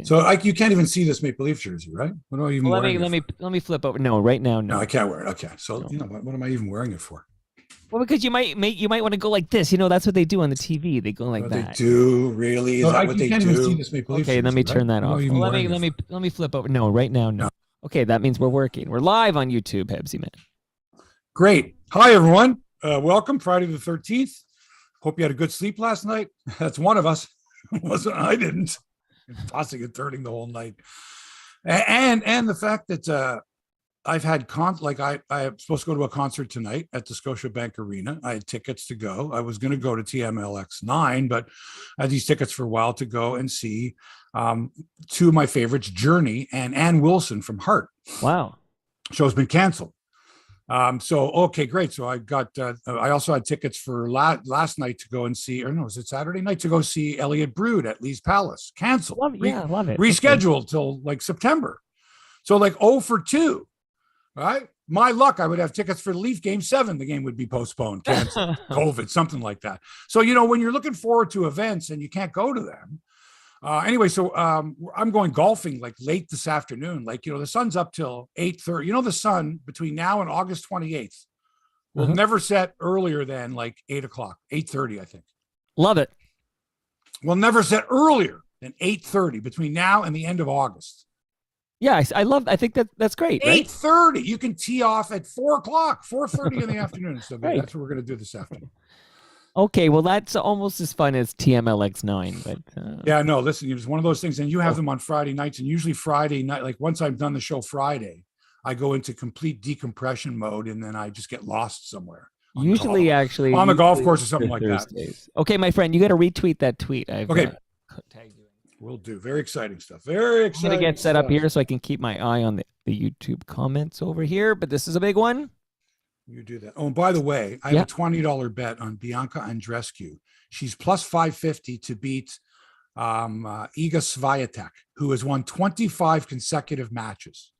So you can't even see this Maple Leaf jersey, right? What am I even Well, wearing it for? let me flip over. No, right now, No, no. I can't wear it. Okay, so No. you know what am I even wearing it for? Well, because you might want to go like this. That's what they do on the TV. They go like What they that. do really is that what you they can't even see do? this Maple Leaf Okay, let jersey, me right? turn that What am I off. even Well, wearing it for? let me flip over. No, right now, no. No. Okay, that means we're working. We're live on YouTube, Hebsy man. Great. Hi everyone. Welcome Friday the 13th. Hope you had a good sleep last night. That's one of us. Wasn't I? Didn't. Tossing and turning the whole night. And the fact that I've had I am supposed to go to a concert tonight at the Scotiabank Arena. I had tickets to go. I was going to go to TMLX9, but I had these tickets for a while to go and see two of my favorites, Journey and Ann Wilson from Heart. Wow. Show's been canceled. So okay, great. So I got. I also had tickets for last night to go and see, or no, was it Saturday night to go see Elliot Brood at Lee's Palace? Canceled. Love it. Rescheduled till like September. So like 0 for 2. Right? My luck, I would have tickets for Leaf Game 7. The game would be postponed, canceled, COVID, something like that. So when you're looking forward to events and you can't go to them. Anyway, so I'm going golfing like late this afternoon. Like, the sun's up till 8:30. The sun between now and August 28th will never set earlier than like 8 o'clock, 8:30, I think. Love it. Will never set earlier than 8:30 between now and the end of August. Yeah, I think that's great. 8:30. Right? You can tee off at 4 o'clock, 4:30 in the afternoon. So right. That's what we're going to do this afternoon. Okay, well, that's almost as fun as TMLX9, but yeah, no, listen, it's one of those things, and you have them on Friday nights, and usually Friday night, like once I've done the show Friday, I go into complete decompression mode, and then I just get lost somewhere. Usually, actually, on the golf course or something like Thursdays. That. Okay, my friend, you got to retweet that tweet. Okay, tagged you. We'll do. Very exciting stuff. Very exciting. I'm gonna get set up here so I can keep my eye on the YouTube comments over here. But this is a big one. You do that. Oh, and by the way, I have a $20 bet on Bianca Andreescu. She's plus 550 to beat Iga Swiatek, who has won 25 consecutive matches.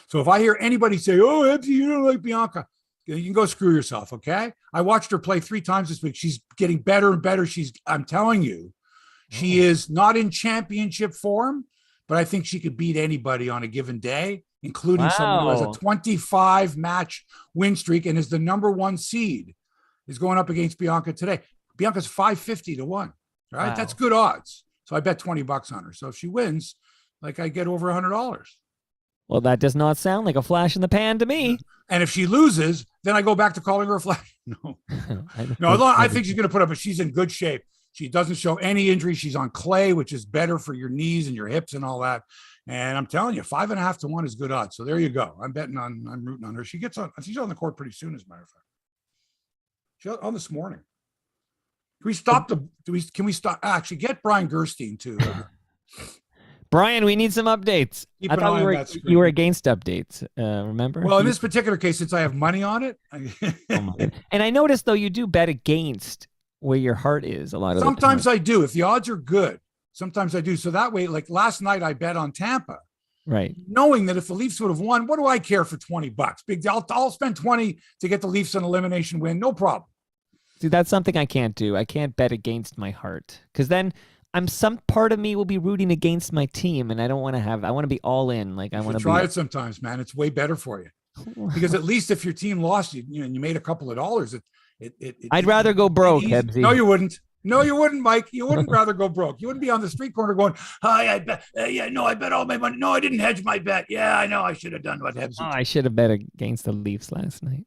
So if I hear anybody say, "Oh, Hebsy, you don't like Bianca," you can go screw yourself. Okay. I watched her play 3 times this week. She's getting better and better. I'm telling you, she is not in championship form, but I think she could beat anybody on a given day, including someone who has a 25 match win streak and is the number 1 seed, is going up against Bianca today. Bianca's 550 to 1. Right. Wow. That's good odds. So I bet $20 on her. So if she wins, like I get over $100. Well, that does not sound like a flash in the pan to me. And if she loses, then I go back to calling her a flash. No, I think she's going to put up, but she's in good shape. She doesn't show any injury. She's on clay, which is better for your knees and your hips and all that. And I'm telling you, 5.5 to 1 is good odds. So there you go. I'm rooting on her. She's on the court pretty soon, as a matter of fact. She's on this morning. Can we stop? Actually, get Brian Gerstein to. Brian, we need some updates. I thought you were against updates. Remember? Well, in this particular case, since I have money on it. And I noticed, though, you do bet against where your heart is a lot of Sometimes I do. If the odds are good, sometimes I do. So that way, like last night, I bet on Tampa. Right. Knowing that if the Leafs would have won, what do I care for $20? Big deal. I'll spend 20 to get the Leafs an elimination win. No problem. See, that's something I can't do. I can't bet against my heart, because then some part of me will be rooting against my team, and I don't want to have. I want to be all in. Like I want to try it sometimes, man. It's way better for you, because at least if your team lost, you made a couple of dollars. I'd rather go broke, Hebsy. No, you wouldn't. No, you wouldn't, Mike. You wouldn't rather go broke. You wouldn't be on the street corner going, "Hi, I bet. I bet all my money. No, I didn't hedge my bet. Yeah, I know. I should have done what Hebsy. I should have bet against the Leafs last night."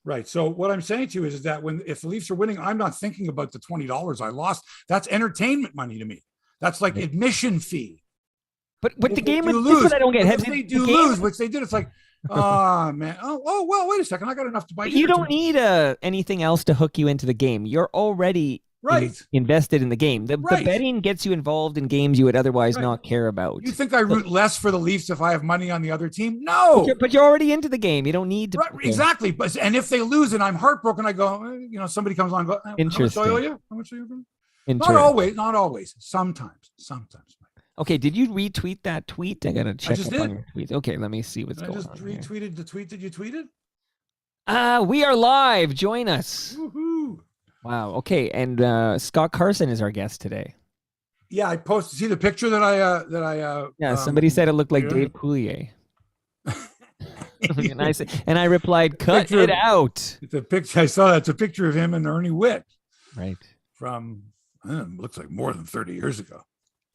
Right. So what I'm saying to you is that if the Leafs are winning, I'm not thinking about the $20 I lost. That's entertainment money to me. That's like admission fee. But the game is what I don't get. If they do lose, which they did, it's like, oh man. Oh well, wait a second. I got enough to buy. You don't need anything else to hook you into the game. You're already invested in the game. The betting gets you involved in games you would otherwise not care about. You think I root less for the Leafs if I have money on the other team? No. But you're already into the game. You don't need to. Right, exactly. And if they lose and I'm heartbroken, I go, somebody comes on and go, interesting. How much are you? Not always. Sometimes. Okay, did you retweet that tweet? I gotta check up on your tweets. Okay, let me see what's going on. I just retweeted the tweet. Did you tweet it? We are live. Join us. Woohoo. Wow. Okay, and Scott Carson is our guest today. Yeah, I posted. See the picture that I. Yeah, somebody said it looked like yeah. Dave Coulier. and I replied, "Cut Picture it of- out." It's a picture. I saw that's a picture of him and Ernie Witt Right. from looks like more than 30 years ago.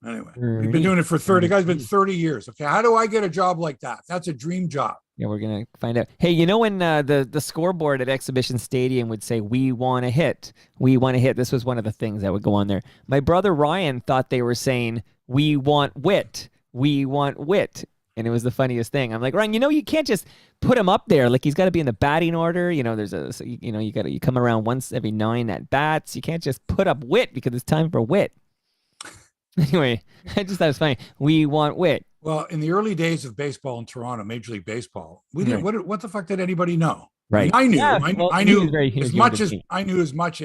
Anyway, we've Ernie. been doing it for 30. Guys, been 30 years. Okay, how do I get a job like that? That's a dream job. Yeah, we're gonna find out. Hey, you know when the scoreboard at Exhibition Stadium would say, "We want to hit, we want to hit." This was one of the things that would go on there. My brother Ryan thought they were saying, "We want wit, we want wit," and it was the funniest thing. I'm like, Ryan, you can't just put him up there. Like he's got to be in the batting order. You come around once every 9 at bats. You can't just put up wit because it's time for wit. Anyway, I just thought it was funny. We want wit. Well, in the early days of baseball in Toronto, Major League Baseball, we didn't. What the fuck did anybody know? Right. I knew. Yeah, I knew as much as as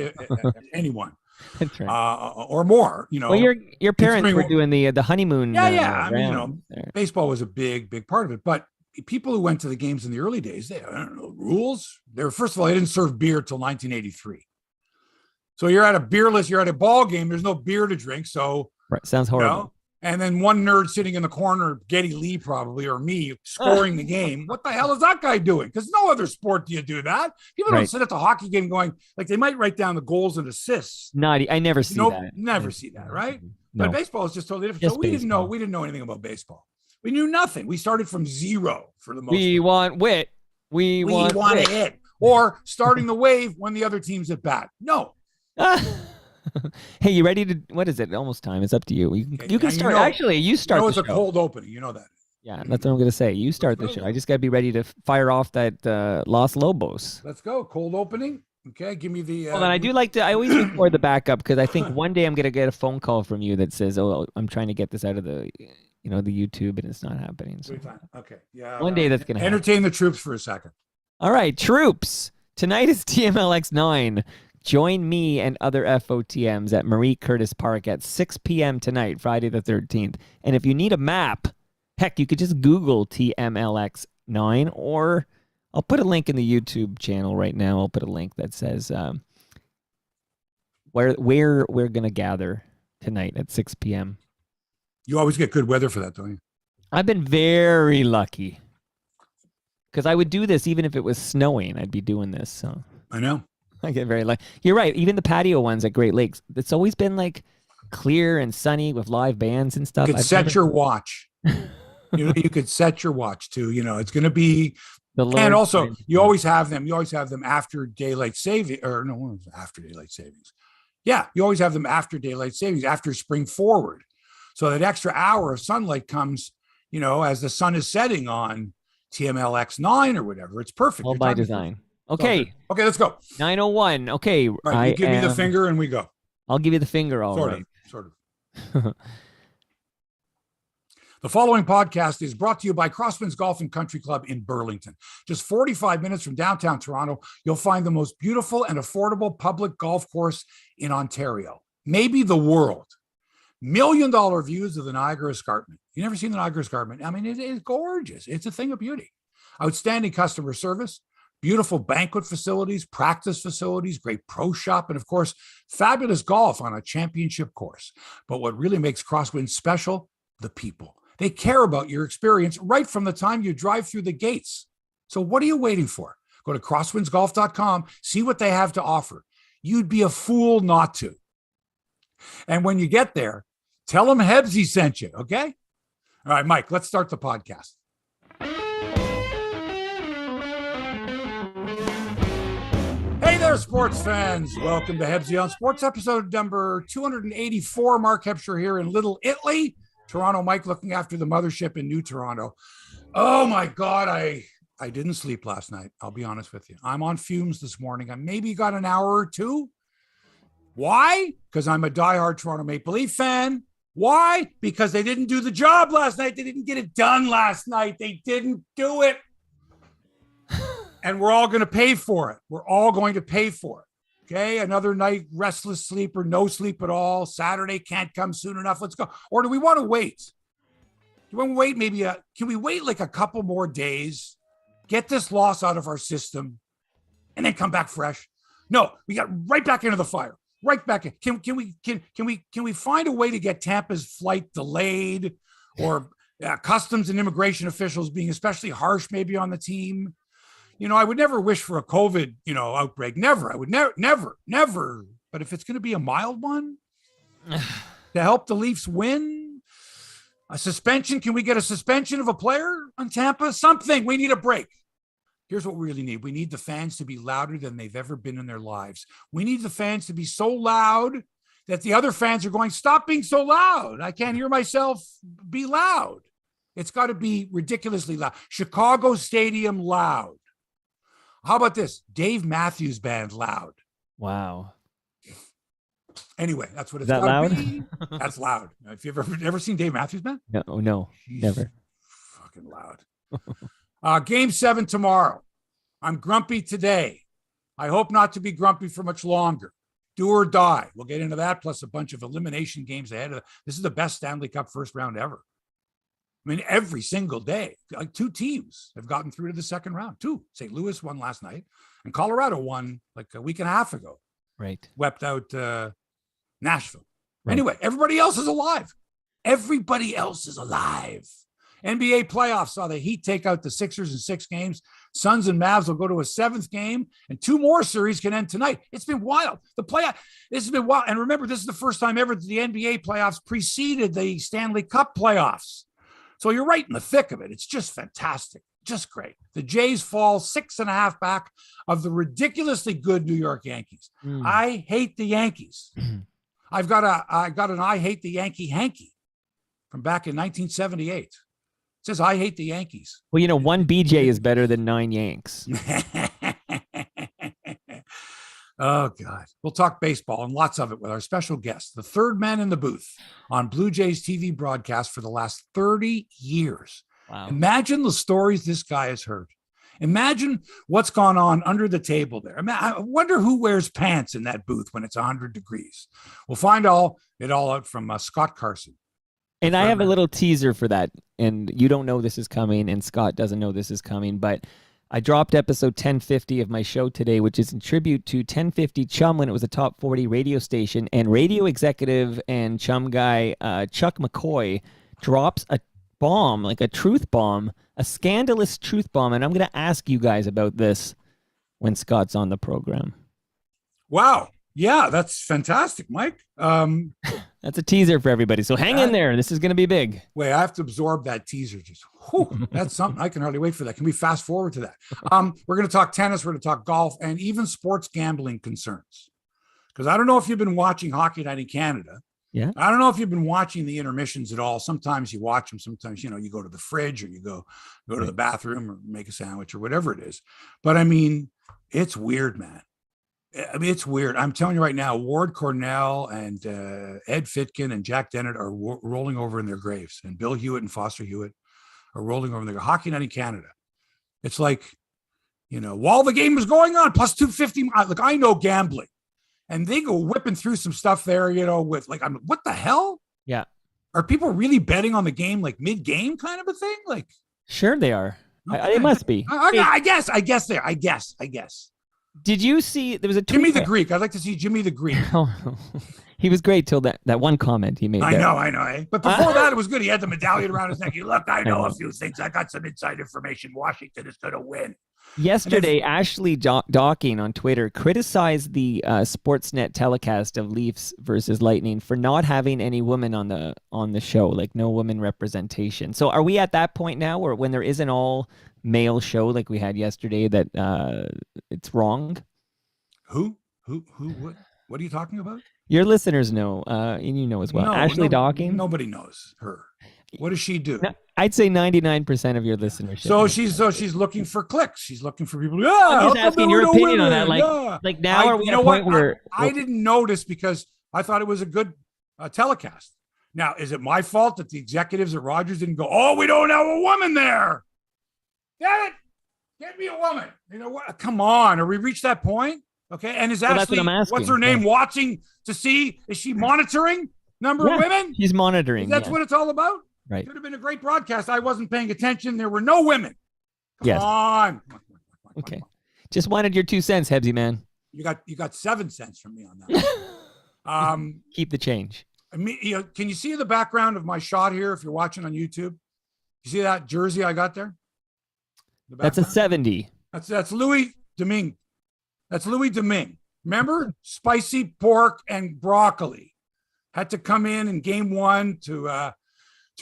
anyone. That's right. Or more. Well, your parents were doing the honeymoon. Yeah. I mean, baseball was a big part of it. But people who went to the games in the early days, they I don't know rules. First of all, they didn't serve beer till 1983. So you're at a ball game. There's no beer to drink. So right, sounds horrible. And then one nerd sitting in the corner, Geddy Lee probably, or me, scoring the game. What the hell is that guy doing? Because no other sport do you do that. People don't sit at the hockey game going, like they might write down the goals and assists. I never see that. Never see that, right? No. But baseball is just totally different. So we didn't know anything about baseball. We knew nothing. We started from zero for the most part. We want wit. We want to hit. Or starting the wave when the other team's at bat. No. Hey, you ready to? What is it? Almost time. It's up to you. You can start. Actually, you start. It's a cold opening. You know that. Yeah, that's what I'm going to say. You start the show. I just got to be ready to fire off that Los Lobos. Let's go. Cold opening. Okay, give me the. Hold on, I do like to. I always record the backup because I think one day I'm going to get a phone call from you that says, "Oh, I'm trying to get this out of the, the YouTube, and it's not happening." So. Okay. Yeah. One day that's going to entertain the troops for a second. All right, troops. Tonight is TMLX 9. Join me and other FOTMs at Marie Curtis Park at 6 p.m. tonight, Friday the 13th. And if you need a map, heck, you could just Google TMLX 9, or I'll put a link in the YouTube channel right now. I'll put a link that says where we're going to gather tonight at 6 p.m. You always get good weather for that, don't you? I've been very lucky because I would do this even if it was snowing. I'd be doing this. So I know. I get very lucky. You're right. Even the patio ones at Great Lakes, it's always been like clear and sunny with live bands and stuff. You could set your watch. You could set your watch too. It's going to be. And also, you always have them. You always have them after daylight saving, or no, after daylight savings. Yeah, you always have them after daylight savings, after spring forward, so that extra hour of sunlight comes. As the sun is setting on TMLX 9 or whatever. It's perfect. All by design. Okay. Okay, let's go. 9:01. Okay. Right, you give me the finger and we go. I'll give you the finger, all sort right. of. The following podcast is brought to you by Crossman's Golf and Country Club in Burlington. Just 45 minutes from downtown Toronto, you'll find the most beautiful and affordable public golf course in Ontario, maybe the world. $1 million views of the Niagara Escarpment. You never seen the Niagara Escarpment? I mean, it is gorgeous. It's a thing of beauty. Outstanding customer service. Beautiful banquet facilities, practice facilities, great pro shop, and of course, fabulous golf on a championship course. But what really makes Crosswinds special? The people. They care about your experience right from the time you drive through the gates. So what are you waiting for? Go to crosswindsgolf.com, see what they have to offer. You'd be a fool not to. And when you get there, tell them Hebsy sent you, okay? All right, Mike, let's start the podcast. Hey there, sports fans. Welcome to Hebsy on Sports, episode number 284. Mark Hebsher here in Little Italy. Toronto Mike looking after the mothership in New Toronto. Oh, my God. I didn't sleep last night. I'll be honest with you. I'm on fumes this morning. I maybe got an hour or two. Why? Because I'm a diehard Toronto Maple Leaf fan. Why? Because they didn't do the job last night. They didn't get it done last night. They didn't do it. And we're all going to pay for it. We're all going to pay for it. Okay. Another night, restless sleep or no sleep at all. Saturday can't come soon enough. Let's go. Or do we want to wait? Do we want to wait? Can we wait like a couple more days? Get this loss out of our system and then come back fresh? No, we got right back into the fire. right back in. Can we find a way to get Tampa's flight delayed, or customs and immigration officials being especially harsh maybe on the team? I would never wish for a COVID, outbreak. Never. I would never. But if it's going to be a mild one to help the Leafs win, a suspension, can we get a suspension of a player on Tampa? Something. We need a break. Here's what we really need. We need the fans to be louder than they've ever been in their lives. We need the fans to be so loud that the other fans are going, stop being so loud. I can't hear myself be loud. It's got to be ridiculously loud. Chicago Stadium loud. How about this? Dave Matthews Band loud. Wow. Anyway, that's what it's got to loud? be. That's loud. Have you ever seen Dave Matthews Band? No, Jeez, never. Fucking loud. Game 7 tomorrow. I'm grumpy today. I hope not to be grumpy for much longer. Do or die. We'll get into that, plus a bunch of elimination games ahead of this. Is the best Stanley Cup first round ever. I mean, every single day, like 2 teams have gotten through to the second round. 2. St. Louis won last night, and Colorado won like a week and a half ago. Right. Wept out Nashville. Right. Anyway, everybody else is alive. Everybody else is alive. NBA playoffs saw the Heat take out the Sixers in 6 games. Suns and Mavs will go to a 7th game, and 2 more series can end tonight. It's been wild. This has been wild. And remember, this is the first time ever that the NBA playoffs preceded the Stanley Cup playoffs. So you're right in the thick of it. It's just fantastic. Just great. The Jays fall 6.5 back of the ridiculously good New York Yankees. I hate the Yankees. I got an I hate the Yankee hanky from back in 1978. It says I hate the Yankees. Well, 1 BJ is better than 9 Yanks. Oh, God. We'll talk baseball and lots of it with our special guest, the third man in the booth on Blue Jays TV broadcast for the last 30 years. Wow. Imagine the stories this guy has heard. Imagine what's gone on under the table there. I wonder who wears pants in that booth when it's 100 degrees. We'll find it all out from Scott Carson. And I have a little teaser for that. And you don't know this is coming, and Scott doesn't know this is coming, but I dropped episode 1050 of my show today, which is in tribute to 1050 Chum when it was a top 40 radio station. And radio executive and Chum guy Chuck McCoy drops a bomb, like a truth bomb, a scandalous truth bomb. And I'm going to ask you guys about this when Scott's on the program. Wow. Yeah, that's fantastic, Mike. That's a teaser for everybody. So hang in there. This is going to be big. Wait, I have to absorb that teaser. That's something. I can hardly wait for that. Can we fast forward to that? We're going to talk tennis. We're going to talk golf and even sports gambling concerns. Because I don't know if you've been watching Hockey Night in Canada. Yeah. I don't know if you've been watching the intermissions at all. Sometimes you watch them. Sometimes, you go to the fridge or you go to the bathroom or make a sandwich or whatever it is. But I mean, it's weird, man. I mean, it's weird. I'm telling you right now, Ward Cornell and Ed Fitkin and Jack Dennett are rolling over in their graves. And Bill Hewitt and Foster Hewitt are rolling over in their Hockey Night in Canada. It's like, while the game is going on, plus 250. Look, I know gambling. And they go whipping through some stuff there, with like, what the hell? Yeah. Are people really betting on the game, like mid-game kind of a thing? Like, sure they are. Okay. It must be. I guess they are. I guess. Did you see there was a tweet? Jimmy the Greek? I'd like to see Jimmy the Greek. He was great till that one comment he made. I know. Eh? But before that, it was good. He had the medallion around his neck. Look, I know a few things. I got some inside information. Washington is going to win. Yesterday, Ashley Docking on Twitter criticized the Sportsnet telecast of Leafs versus Lightning for not having any women on the show, like no women representation. So are we at that point now where when there is an all male show like we had yesterday that it's wrong? Who? What are you talking about? Your listeners know, and you know as well. Ashley Docking? Nobody knows her. What does she do? No, I'd say 99% of your listenership. So she's looking for clicks. She's looking for people. Yeah, I'm just asking your opinion on that. Like now are we at a point where I didn't notice because I thought it was a good telecast. Now, is it my fault that the executives at Rogers didn't go, oh, we don't have a woman there? Damn it. Get me a woman. You know what? Come on. Are we reached that point? Okay. And is Ashley, what's her name, watching to see, is she monitoring number of women? She's monitoring. That's what it's all about? Right. Could have been a great broadcast. I wasn't paying attention. There were no women. Come on. Okay. Just wanted your 2 cents, Hebsy man. You got 7 cents from me on that. Keep the change. I mean, can you see the background of my shot here if you're watching on YouTube? You see that jersey I got there? That's a 70. That's Louis Domingue. That's Louis Domingue. Remember? Spicy pork and broccoli. Had to come in game one to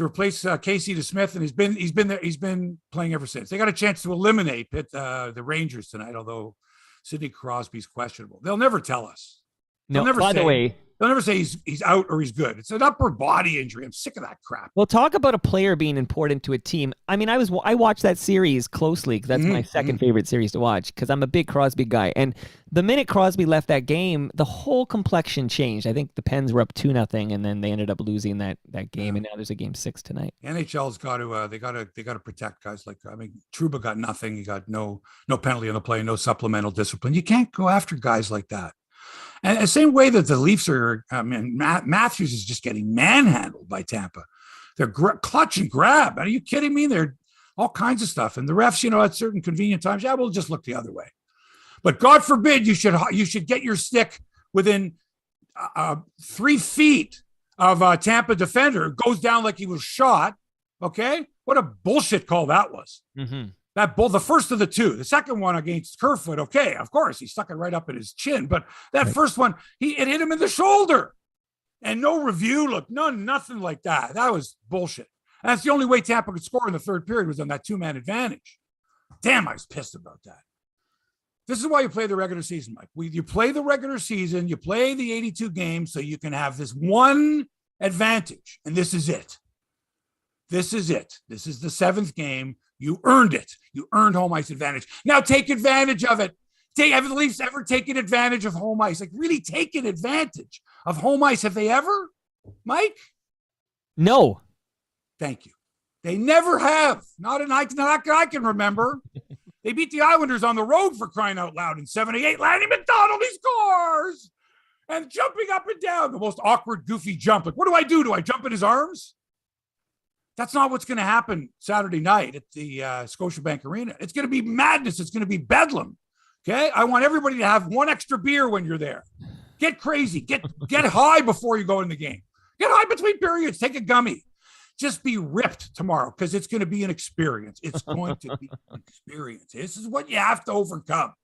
replace Casey DeSmith, and he's been there. He's been playing ever since. They got a chance to eliminate the Rangers tonight, although Sidney Crosby's questionable. They'll never tell us. No, by the way, they'll never say he's out or he's good. It's an upper body injury. I'm sick of that crap. Well, talk about a player being important to a team. I mean, I watched that series closely because that's my second favorite series to watch because I'm a big Crosby guy. And the minute Crosby left that game, the whole complexion changed. I think the Pens were up 2-0, and then they ended up losing that game. And now there's a game 6 tonight. NHL's got to they got to protect guys like Trouba got nothing. He got no penalty on the play, no supplemental discipline. You can't go after guys like that. And the same way that the Leafs are, Matthews is just getting manhandled by Tampa. They're clutch and grab. Are you kidding me? They're all kinds of stuff. And the refs, at certain convenient times, we'll just look the other way. But God forbid you should get your stick within 3 feet of a Tampa defender. It goes down like he was shot. Okay? What a bullshit call that was. Mm-hmm. The first of the two, the second one against Kerfoot, okay, of course, he stuck it right up in his chin. But that first one, it hit him in the shoulder. And no review, nothing like that. That was bullshit. And that's the only way Tampa could score in the third period was on that 2-man advantage. Damn, I was pissed about that. This is why you play the regular season, Mike. You play the regular season, you play the 82 games so you can have this one advantage. And this is it. This is it. This is the 7th game. You earned it. You earned home ice advantage. Now take advantage of it. Have the Leafs ever taken advantage of home ice? Like really taken advantage of home ice? Have they ever, Mike? No. Thank you. They never have. Not I can remember. They beat the Islanders on the road for crying out loud in 78. Lanny McDonald, he scores. And jumping up and down. The most awkward, goofy jump. Like, what do I do? Do I jump in his arms? That's not what's going to happen Saturday night at the Scotiabank Arena. It's going to be madness. It's going to be bedlam. Okay? I want everybody to have one extra beer when you're there. Get crazy. Get high before you go in the game. Get high between periods. Take a gummy. Just be ripped tomorrow because it's going to be an experience. It's going to be an experience. This is what you have to overcome.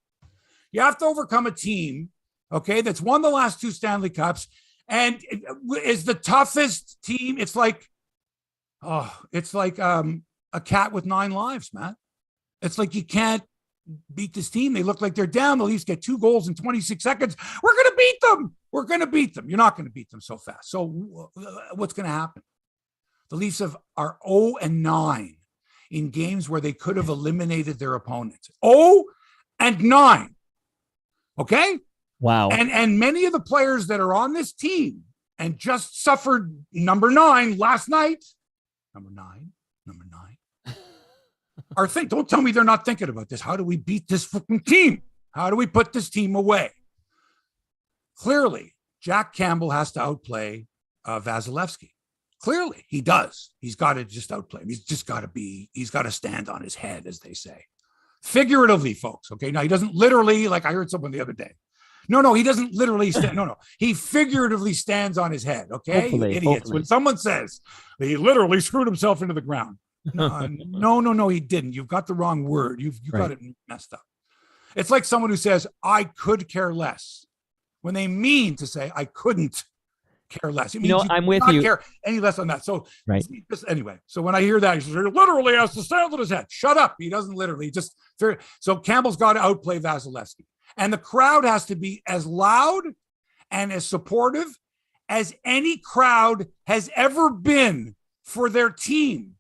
You have to overcome a team, okay, that's won the last 2 Stanley Cups and is the toughest team. It's like a cat with 9 lives, man. It's like you can't beat this team. They look like they're down. The Leafs get 2 goals in 26 seconds. We're going to beat them. We're going to beat them. You're not going to beat them so fast. So what's going to happen? The Leafs are 0-9 in games where they could have eliminated their opponents. 0-9. Okay? Wow. And many of the players that are on this team and just suffered number 9 last night, Number nine. Don't tell me they're not thinking about this. How do we beat this fucking team? How do we put this team away? Clearly, Jack Campbell has to outplay Vasilevsky. Clearly, he does. He's got to just outplay him. He's got to stand on his head, as they say. Figuratively, folks. Okay. Now, he doesn't literally, like I heard someone the other day. No, he doesn't literally stand. No. He figuratively stands on his head. Okay. Hopefully, Idiots. hopefully. When someone says he literally screwed himself into the ground. No, he didn't. You've got the wrong word. You've got it messed up. It's like someone who says, I could care less when they mean to say, I couldn't care less. It means I'm with you. Care any less on that. So right. Anyway, so when I hear that, he says, he literally has to stand on his head. Shut up. He doesn't literally so Campbell's got to outplay Vasilevsky. And the crowd has to be as loud and as supportive as any crowd has ever been for their team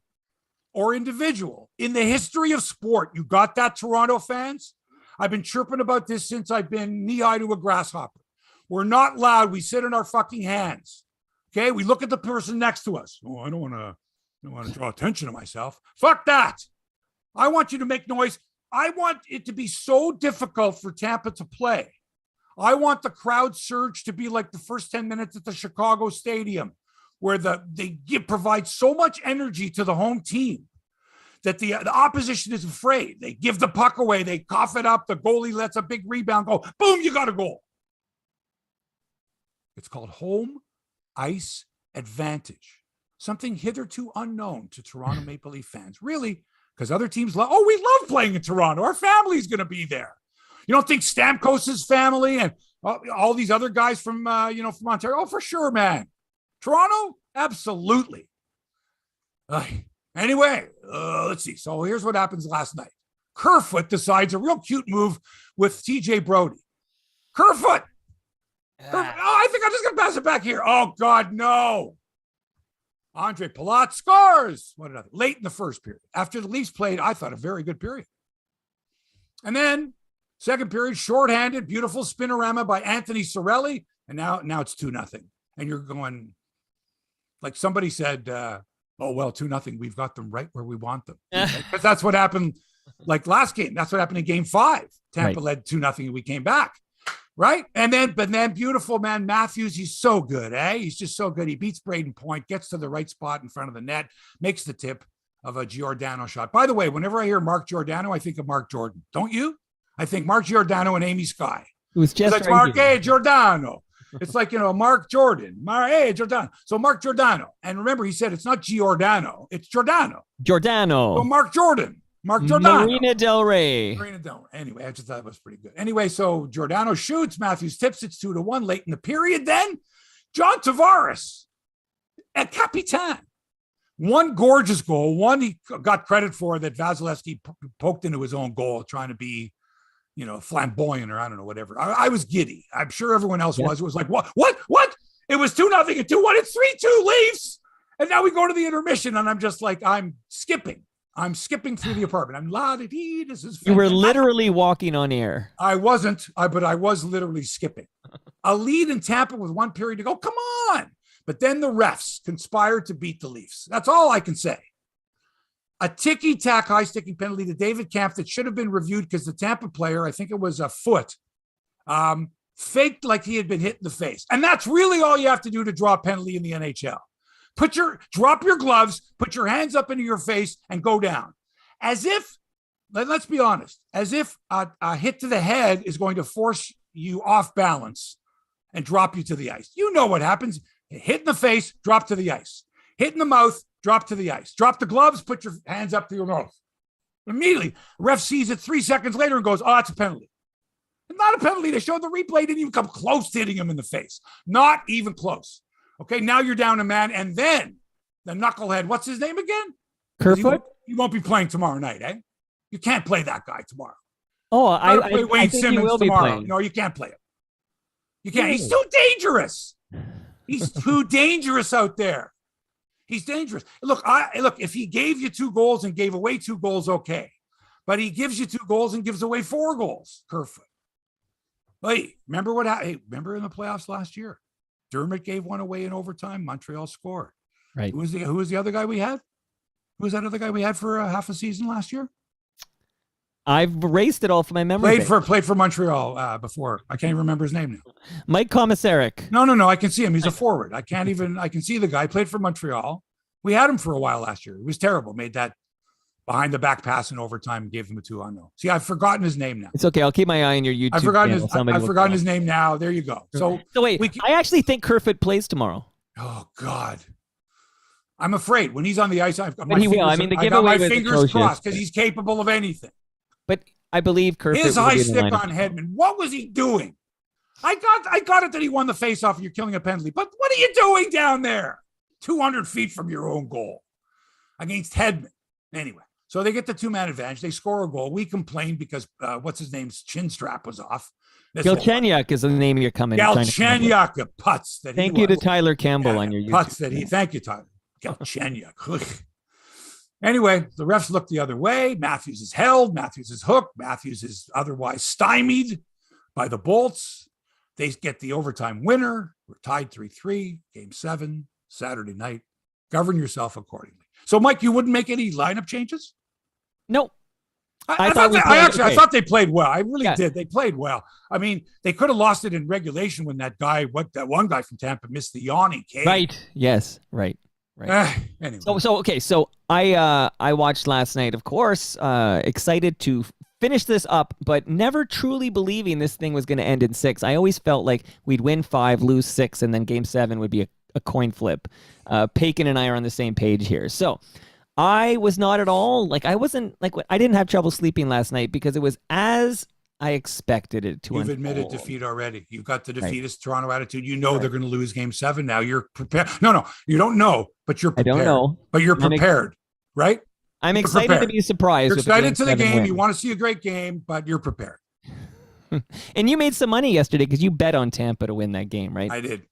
or individual in the history of sport. You got that, Toronto fans? I've been chirping about this since I've been knee-high to a grasshopper. We're not loud. We sit in our fucking hands. Okay? We look at the person next to us. Oh, I don't want to draw attention to myself. Fuck that. I want you to make noise. I want it to be so difficult for Tampa to play. I want the crowd surge to be like the first 10 minutes at the Chicago Stadium, where they provide so much energy to the home team that the opposition is afraid. They give the puck away. They cough it up. The goalie lets a big rebound go. Boom, you got a goal. It's called home ice advantage, something hitherto unknown to Toronto Maple Leaf fans. Really, because other teams love, we love playing in Toronto. Our family's going to be there. You don't think Stamkos's family and all these other guys from, from Ontario? Oh, for sure, man. Toronto? Absolutely. Anyway, let's see. So here's what happens last night. Kerfoot decides a real cute move with TJ Brody. Kerfoot. I think I'm just going to pass it back here. Oh, God, no. Andre Palat scores. What another? Late in the first period. After the Leafs played, I thought, a very good period. And then second period, shorthanded, beautiful spinorama by Anthony Cirelli. And now it's 2-0. And you're going, like somebody said, 2-0. We've got them right where we want them. Because that's what happened like last game. That's what happened in game 5. Tampa led 2-0 and we came back. Right. But then beautiful man, Matthews. He's so good. He's just so good. He beats Braden Point, gets to the right spot in front of the net, makes the tip of a Giordano shot. By the way, whenever I hear Mark Giordano, I think of Mark Jordan. Don't you? I think Mark Giordano and Amy Sky. It was just like Mark Giordano. It's like, Mark Jordan. Giordano. So Mark Giordano. And remember, he said it's not Giordano. It's Giordano. So Mark Jordan. Mark Giordano. Marina Del Rey. Anyway, I just thought it was pretty good. Anyway, so Giordano shoots. Matthews tips. It's 2-1 late in the period. Then John Tavares at Capitan. One gorgeous goal. One he got credit for that Vasilevsky poked into his own goal, trying to be, flamboyant or I don't know, whatever. I was giddy. I'm sure everyone else was. It was like, what? It was 2-0 and 2-1. It's 3-2 Leafs. And now we go to the intermission. And I'm just like, I'm skipping through the apartment. I'm la-di-dee. This is fantastic. You were literally walking on air. I wasn't, but I was literally skipping. A lead in Tampa with 1 period to go. Come on. But then the refs conspired to beat the Leafs. That's all I can say. A ticky-tack high-sticking penalty to David Kampf that should have been reviewed because the Tampa player, I think it was a foot, faked like he had been hit in the face. And that's really all you have to do to draw a penalty in the NHL. Drop your gloves, put your hands up into your face and go down. As if, let's be honest, as if a hit to the head is going to force you off balance and drop you to the ice. You know what happens. Hit in the face, drop to the ice. Hit in the mouth, drop to the ice. Drop the gloves, put your hands up to your mouth. Immediately, ref sees it 3 seconds later and goes, oh, that's a penalty. It's not a penalty. They showed the replay, didn't even come close to hitting him in the face. Not even close. Okay, now you're down a man, and then the knucklehead, what's his name again? Kerfoot? He won't be playing tomorrow night, eh? You can't play that guy tomorrow. Oh, I Wayne think Simmons he will tomorrow. be playing. No, you can't play him. You can't. He's too dangerous. He's too dangerous out there. He's dangerous. Look, if he gave you 2 goals and gave away 2 goals, okay. But he gives you 2 goals and gives away 4 goals, Kerfoot. Hey, remember what happened? Hey, remember in the playoffs last year? Dermott gave 1 away in overtime. Montreal scored. Right. Who was the other guy we had? Who was that other guy we had for half a season last year? I've erased it all from my memory. Played for Montreal before. I can't even remember his name now. Mike Komisarek. No. I can see him. He's a forward. I can see the guy. Played for Montreal. We had him for a while last year. It was terrible. Made that behind the back pass in overtime and gave him a 2-0. See, I've forgotten his name now. It's okay. I'll keep my eye on your YouTube. I've forgotten his name now. There you go. So wait, I actually think Kerfoot plays tomorrow. Oh God. I'm afraid when he's on the ice, I've got my fingers crossed because he's capable of anything. But I believe Kerfoot. His high stick on Hedman. What was he doing? I got it that he won the faceoff and you're killing a penalty. But what are you doing down there? 200 feet from your own goal against Hedman. Anyway, so they get the 2-man advantage. They score a goal. We complained because what's his name's chin strap was off. Galchenyuk is the name you're coming. Galchenyuk, the putts that. Thank you to Tyler Campbell on your YouTube. Putts that he. Thank you, Tyler. Galchenyuk. Anyway, the refs look the other way. Matthews is held. Matthews is hooked. Matthews is otherwise stymied by the Bolts. They get the overtime winner. We're tied 3-3. Game 7, Saturday night. Govern yourself accordingly. So, Mike, you wouldn't make any lineup changes? No. I thought they played well. I really did. They played well. I mean, they could have lost it in regulation when that one guy from Tampa missed the yawning cave. Right. Yes. Right. Anyway. So I watched last night, of course, excited to finished this up, but never truly believing this thing was going to end in 6. I always felt like we'd win 5, lose 6, and then Game 7 would be a coin flip. Paikin and I are on the same page here. So I was not at all like I didn't have trouble sleeping last night because it was as I expected it to. You've admitted defeat already. You've got the defeatist Toronto attitude. You know they're going to lose Game 7 now. You're prepared. No, you don't know, but you're prepared. I don't know, but you're prepared, right? I'm excited to be surprised. You're excited to the game. Win. You want to see a great game, but you're prepared. And you made some money yesterday because you bet on Tampa to win that game, right? I did.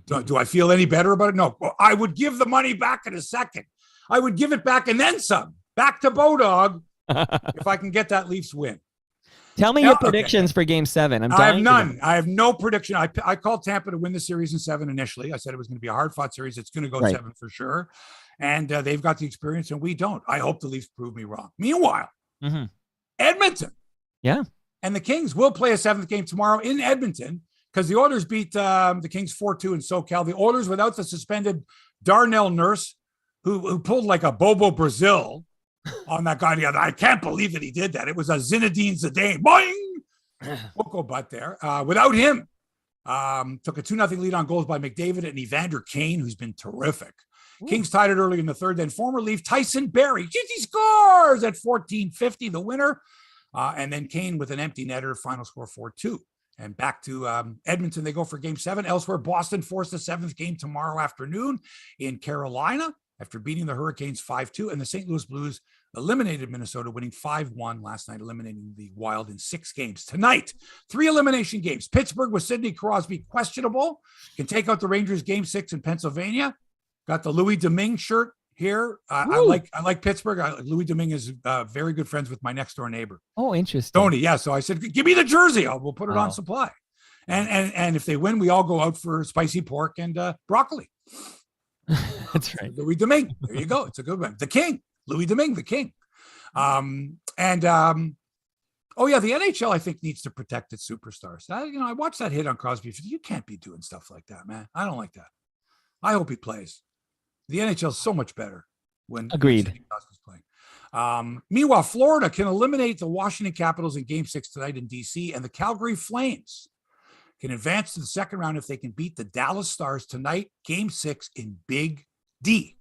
Do I feel any better about it? No. Well, I would give the money back in a second. I would give it back and then some. Back to Bodog if I can get that Leafs win. Tell me your predictions for Game 7. I have none. I have no prediction. I called Tampa to win the series in 7 initially. I said it was going to be a hard-fought series. It's going to go 7 for sure. And they've got the experience, and we don't. I hope the Leafs prove me wrong. Meanwhile, Edmonton. Yeah. And the Kings will play a 7th game tomorrow in Edmonton because the Oilers beat the Kings 4-2 in SoCal. The Oilers without the suspended Darnell Nurse, who pulled like a Bobo Brazil on that guy the other. I can't believe that he did that. It was a Zinedine Zidane. Boing! Won't go butt there. Without him, took a 2-0 lead on goals by McDavid and Evander Kane, who's been terrific. Ooh. Kings tied it early in the 3rd. Then former Leaf Tyson Barrie, he scores at 14:50, the winner. And then Kane with an empty netter, final score 4-2. And back to Edmonton, they go for Game 7. Elsewhere, Boston forced the 7th game tomorrow afternoon in Carolina after beating the Hurricanes 5-2. And the St. Louis Blues eliminated Minnesota, winning 5-1 last night, eliminating the Wild in 6 games. Tonight, 3 elimination games. Pittsburgh with Sidney Crosby questionable. Can take out the Rangers Game 6 in Pennsylvania. Got the Louis Domingue shirt here. I like Pittsburgh. Louis Domingue is very good friends with my next door neighbor. Oh, interesting. Tony, yeah. So I said, give me the jersey. We'll put it on supply. And if they win, we all go out for spicy pork and broccoli. That's right. Louis Domingue. There you go. It's a good one. The King. Louis Domingue, the King. Oh yeah, the NHL I think needs to protect its superstars. I watched that hit on Crosby. You can't be doing stuff like that, man. I don't like that. I hope he plays. The NHL is so much better when agreed. Is playing. Meanwhile, Florida can eliminate the Washington Capitals in Game 6 tonight in DC, and the Calgary Flames can advance to the 2nd round if they can beat the Dallas Stars tonight, Game 6 in Big D.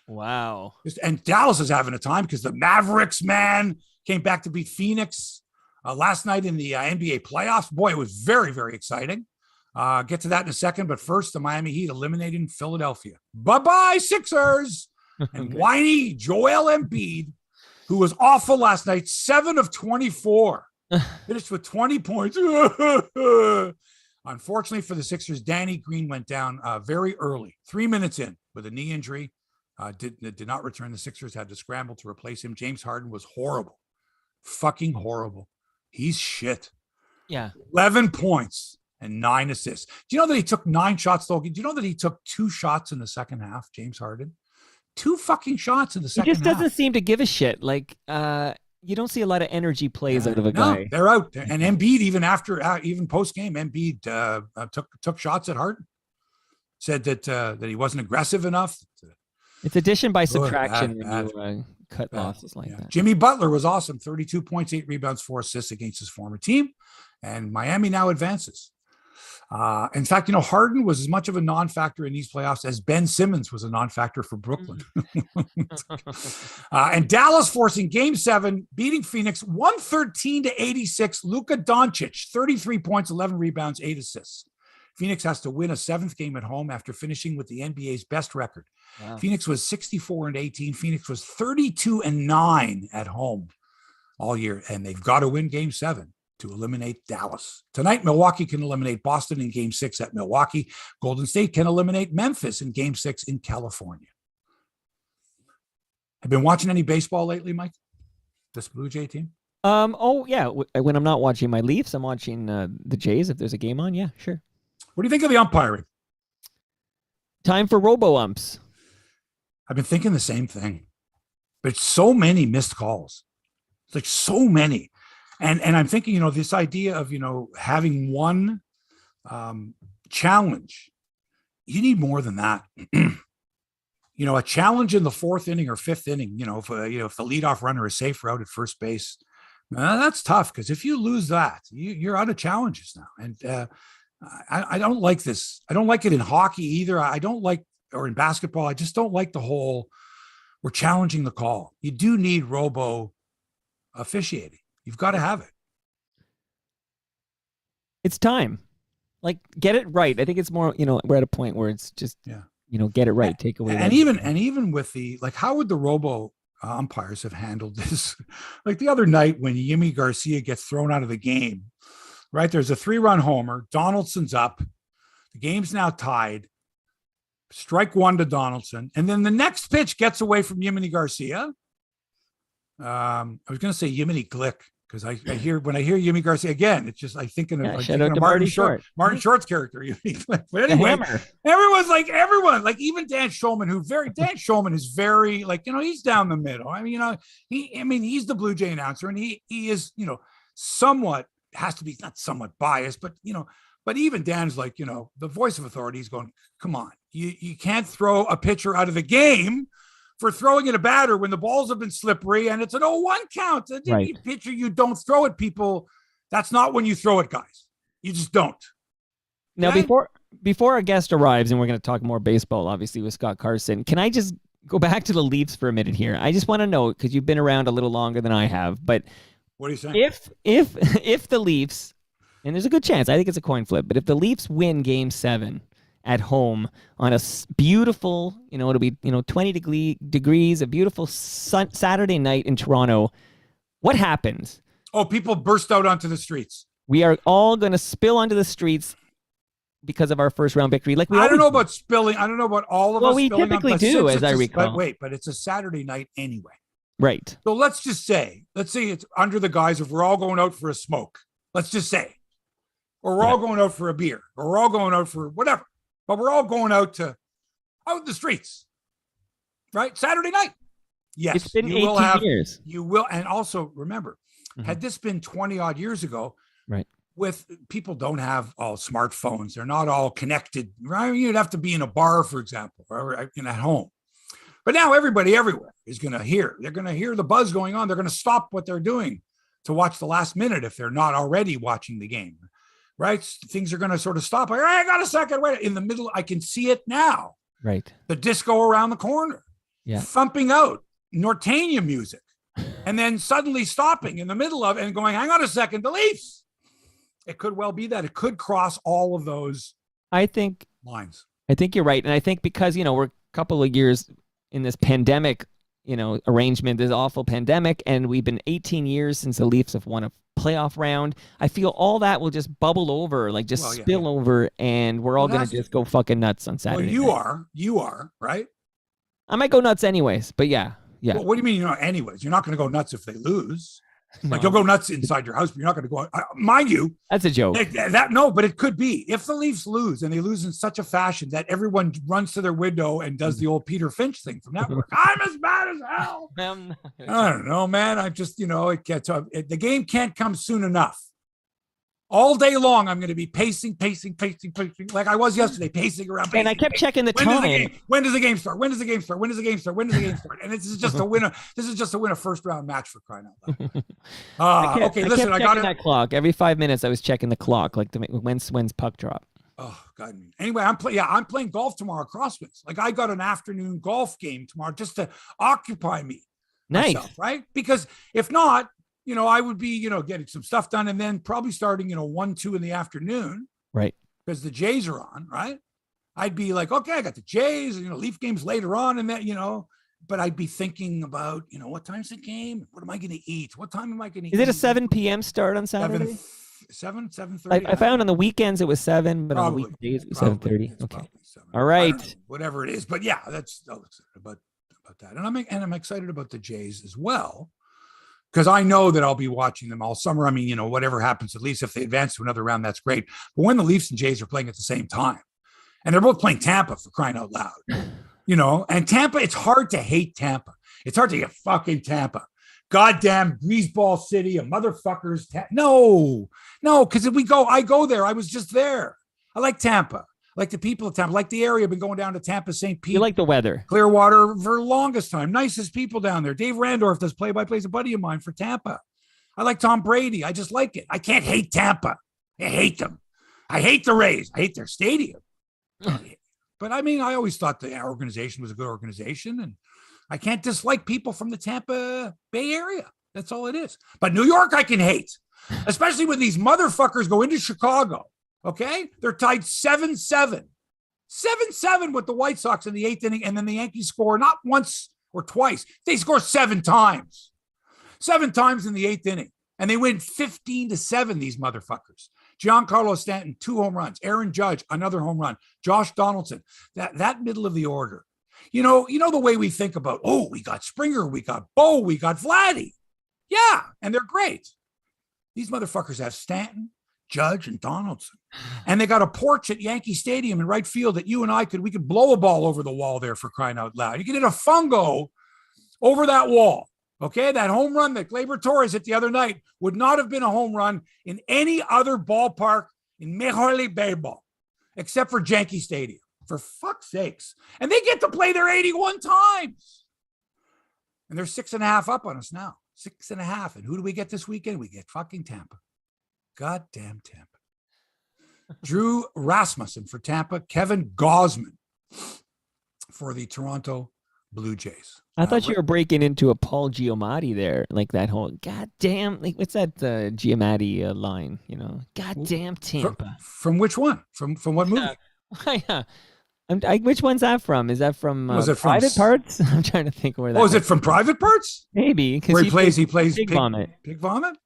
Wow. And Dallas is having a time because the Mavericks, man, came back to beat Phoenix last night in the NBA playoffs. Boy, it was very, very exciting. Get to that in a second, but first, the Miami Heat eliminating Philadelphia. Bye-bye, Sixers! And whiny Joel Embiid, who was awful last night, 7 of 24. Finished with 20 points. Unfortunately for the Sixers, Danny Green went down very early, 3 minutes in with a knee injury. Did not return. The Sixers had to scramble to replace him. James Harden was horrible. Fucking horrible. He's shit. Yeah. 11 points and 9 assists. Do you know that he took 9 shots, though? Do you know that he took 2 shots in the second half, James Harden? 2 fucking shots in the second half. He just doesn't seem to give a shit. Like, you don't see a lot of energy plays out of a guy. No, they're out. And Embiid, even post-game, Embiid took shots at Harden. Said that he wasn't aggressive enough. It's addition by subtraction when you cut losses like that. Jimmy Butler was awesome. 32 points, 8 rebounds, 4 assists against his former team. And Miami now advances. In fact, Harden was as much of a non-factor in these playoffs as Ben Simmons was a non-factor for Brooklyn. And Dallas forcing Game 7, beating Phoenix 113-86. Luka Doncic, 33 points, 11 rebounds, 8 assists. Phoenix has to win a 7th game at home after finishing with the NBA's best record. Wow. Phoenix was 64-18. Phoenix was 32-9 at home all year, and they've got to win Game 7 to eliminate Dallas. Tonight, Milwaukee can eliminate Boston in Game 6 at Milwaukee. Golden State can eliminate Memphis in Game 6 in California. Have been watching any baseball lately, Mike? This Blue Jay team? Oh, yeah. When I'm not watching my Leafs, I'm watching the Jays. If there's a game on, yeah, sure. What do you think of the umpiring? Time for robo-umps. I've been thinking the same thing. But so many missed calls. It's like so many. And I'm thinking, this idea of, having one challenge, you need more than that. A challenge in the 4th inning or 5th inning, if the leadoff runner is safe route at first base, That's tough because if you lose that, you're out of challenges now. And I don't like this. I don't like it in hockey either. I don't like, or in basketball, I just don't like the whole, we're challenging the call. You do need robo officiating. You've got to have it. It's time. Like, get it right. I think it's more, we're at a point where it's just, get it right. Take away. And even with the, like, how would the robo umpires have handled this? Like the other night when Yimi Garcia gets thrown out of the game, right? There's a 3-run homer. Donaldson's up. The game's now tied. Strike one to Donaldson. And then the next pitch gets away from Yimini Garcia. I was going to say Yimini Glick because I hear Yimini Garcia again, it's just I think of Martin Short's character. But anyway, everyone's like even Dan Shulman is very like he's down the middle. I mean he's the Blue Jay announcer and he is somewhat has to be not somewhat biased, but but even Dan's like the voice of authority. He's going, come on, you can't throw a pitcher out of the game for throwing at a batter when the balls have been slippery and it's an 0-1 count. Right. Pitcher, you don't throw it, people. That's not when you throw it, guys. You just don't. Now, before our guest arrives, and we're going to talk more baseball, obviously, with Scott Carson, can I just go back to the Leafs for a minute here? I just want to know, because you've been around a little longer than I have, but what are you saying? If the Leafs, and there's a good chance, I think it's a coin flip, but if the Leafs win Game 7 at home on a beautiful, it'll be 20 degrees, a beautiful Saturday night in Toronto, what happens? Oh, people burst out onto the streets. We are all going to spill onto the streets because of our first round victory. Like I don't know about spilling. I don't know about all of us. Well, we typically do, as I recall. But it's a Saturday night anyway. Right. So let's say it's under the guise of we're all going out for a smoke. Let's just say, or we're all going out for a beer, or we're all going out for whatever. But we're all going out in the streets, right? Saturday night. Yes. It's been 18 years. You will. And also remember, had this been 20 odd years ago, right? With people don't have all smartphones. They're not all connected, right? You'd have to be in a bar, for example, or at home. But now everybody everywhere is going to hear. They're going to hear the buzz going on. They're going to stop what they're doing to watch the last minute if they're not already watching the game. Right? Things are going to sort of stop. Like, I got a second. Wait, in the middle, I can see it now. Right. The disco around the corner. Yeah. Thumping out Norteña music. And then suddenly stopping in the middle of it and going, hang on a second, the Leafs. It could well be that. It could cross all of those lines. I think you're right. And I think because, we're a couple of years in this pandemic, arrangement, this awful pandemic, and we've been 18 years since the Leafs have won a playoff round. I feel all that will just bubble over, spill over, and we're all going to just go fucking nuts on Saturday. Well, you are, right? I might go nuts anyways, but yeah. Well, what do you mean anyways? You're not going to go nuts if they lose. No. Like you'll go nuts inside your house, but you're not going to go. Mind you, that's a joke. But it could be if the Leafs lose and they lose in such a fashion that everyone runs to their window and does the old Peter Finch thing from Network. I'm as bad as hell. I don't know, man. I just it gets the game can't come soon enough. All day long, I'm going to be pacing, like I was yesterday, pacing around. And I kept checking the time. When does the game start? When does the game start? And this is just a win. This is just to win a first round match for crying out loud. Okay, listen, I got that clock every 5 minutes. I was checking the clock, like when's puck drop. Oh God! Anyway, I'm playing golf tomorrow, Crosswinds. Like I got an afternoon golf game tomorrow just to occupy me. Nice, myself, right? Because if not. I would be, getting some stuff done and then probably starting, 1, 2 in the afternoon. Right. Because the Jays are on, right? I'd be like, okay, I got the Jays, Leaf games later on. And that, but I'd be thinking about, what time's the game? What am I going to eat? What time am I going to eat? Is it a 7 p.m. start on Saturday? 7:30. I found on the weekends it was 7, but on the weekdays it was 7:30. Okay. 7. All right. Whatever it is. But yeah, that's about that. And I'm excited about the Jays as well. Because I know that I'll be watching them all summer. I mean, whatever happens, at least if they advance to another round, that's great. But when the Leafs and Jays are playing at the same time, and they're both playing Tampa for crying out loud, and Tampa, it's hard to hate Tampa. It's hard to get fucking Tampa. Goddamn greaseball city of motherfuckers. No, because I go there. I was just there. I like Tampa. I like the people of Tampa. I like the area. I've been going down to Tampa, St. Pete. You like the weather. Clearwater for the longest time. Nicest people down there. Dave Randorf does play-by-play. He's a buddy of mine for Tampa. I like Tom Brady. I just like it. I can't hate Tampa. I hate them. I hate the Rays. I hate their stadium. But I mean, I always thought the organization was a good organization, and I can't dislike people from the Tampa Bay area. That's all it is. But New York, I can hate, especially when these motherfuckers go into Chicago. Okay? They're tied 7-7. 7-7 with the White Sox in the 8th inning, and then the Yankees score not once or twice. They score 7 times. 7 times in the 8th inning. And they win 15-7, these motherfuckers. Giancarlo Stanton, 2 home runs. Aaron Judge, another home run. Josh Donaldson, that middle of the order. You know the way we think about, we got Springer, we got Bo, we got Vladdy. Yeah, and they're great. These motherfuckers have Stanton, Judge, and Donaldson. And they got a porch at Yankee Stadium in right field that you and we could blow a ball over the wall there, for crying out loud. You could hit a fungo over that wall. Okay, that home run that Gleyber Torres hit the other night would not have been a home run in any other ballpark in Major League Baseball, except for Yankee Stadium, for fuck's sakes. And they get to play there 81 times. And they're 6.5 up on us now. 6.5. And who do we get this weekend? We get fucking Tampa. Goddamn Tampa. Drew Rasmussen for Tampa. Kevin Gausman for the Toronto Blue Jays. I thought you were breaking into a Paul Giamatti there, like that whole goddamn, like what's that Giamatti line? Goddamn Tampa. From which one? From what movie? Yeah. Which one's that from? Is that from Private Parts? I'm trying to think where that. Oh, is it from Private Parts? Maybe where he plays Pig Vomit. Pig Vomit.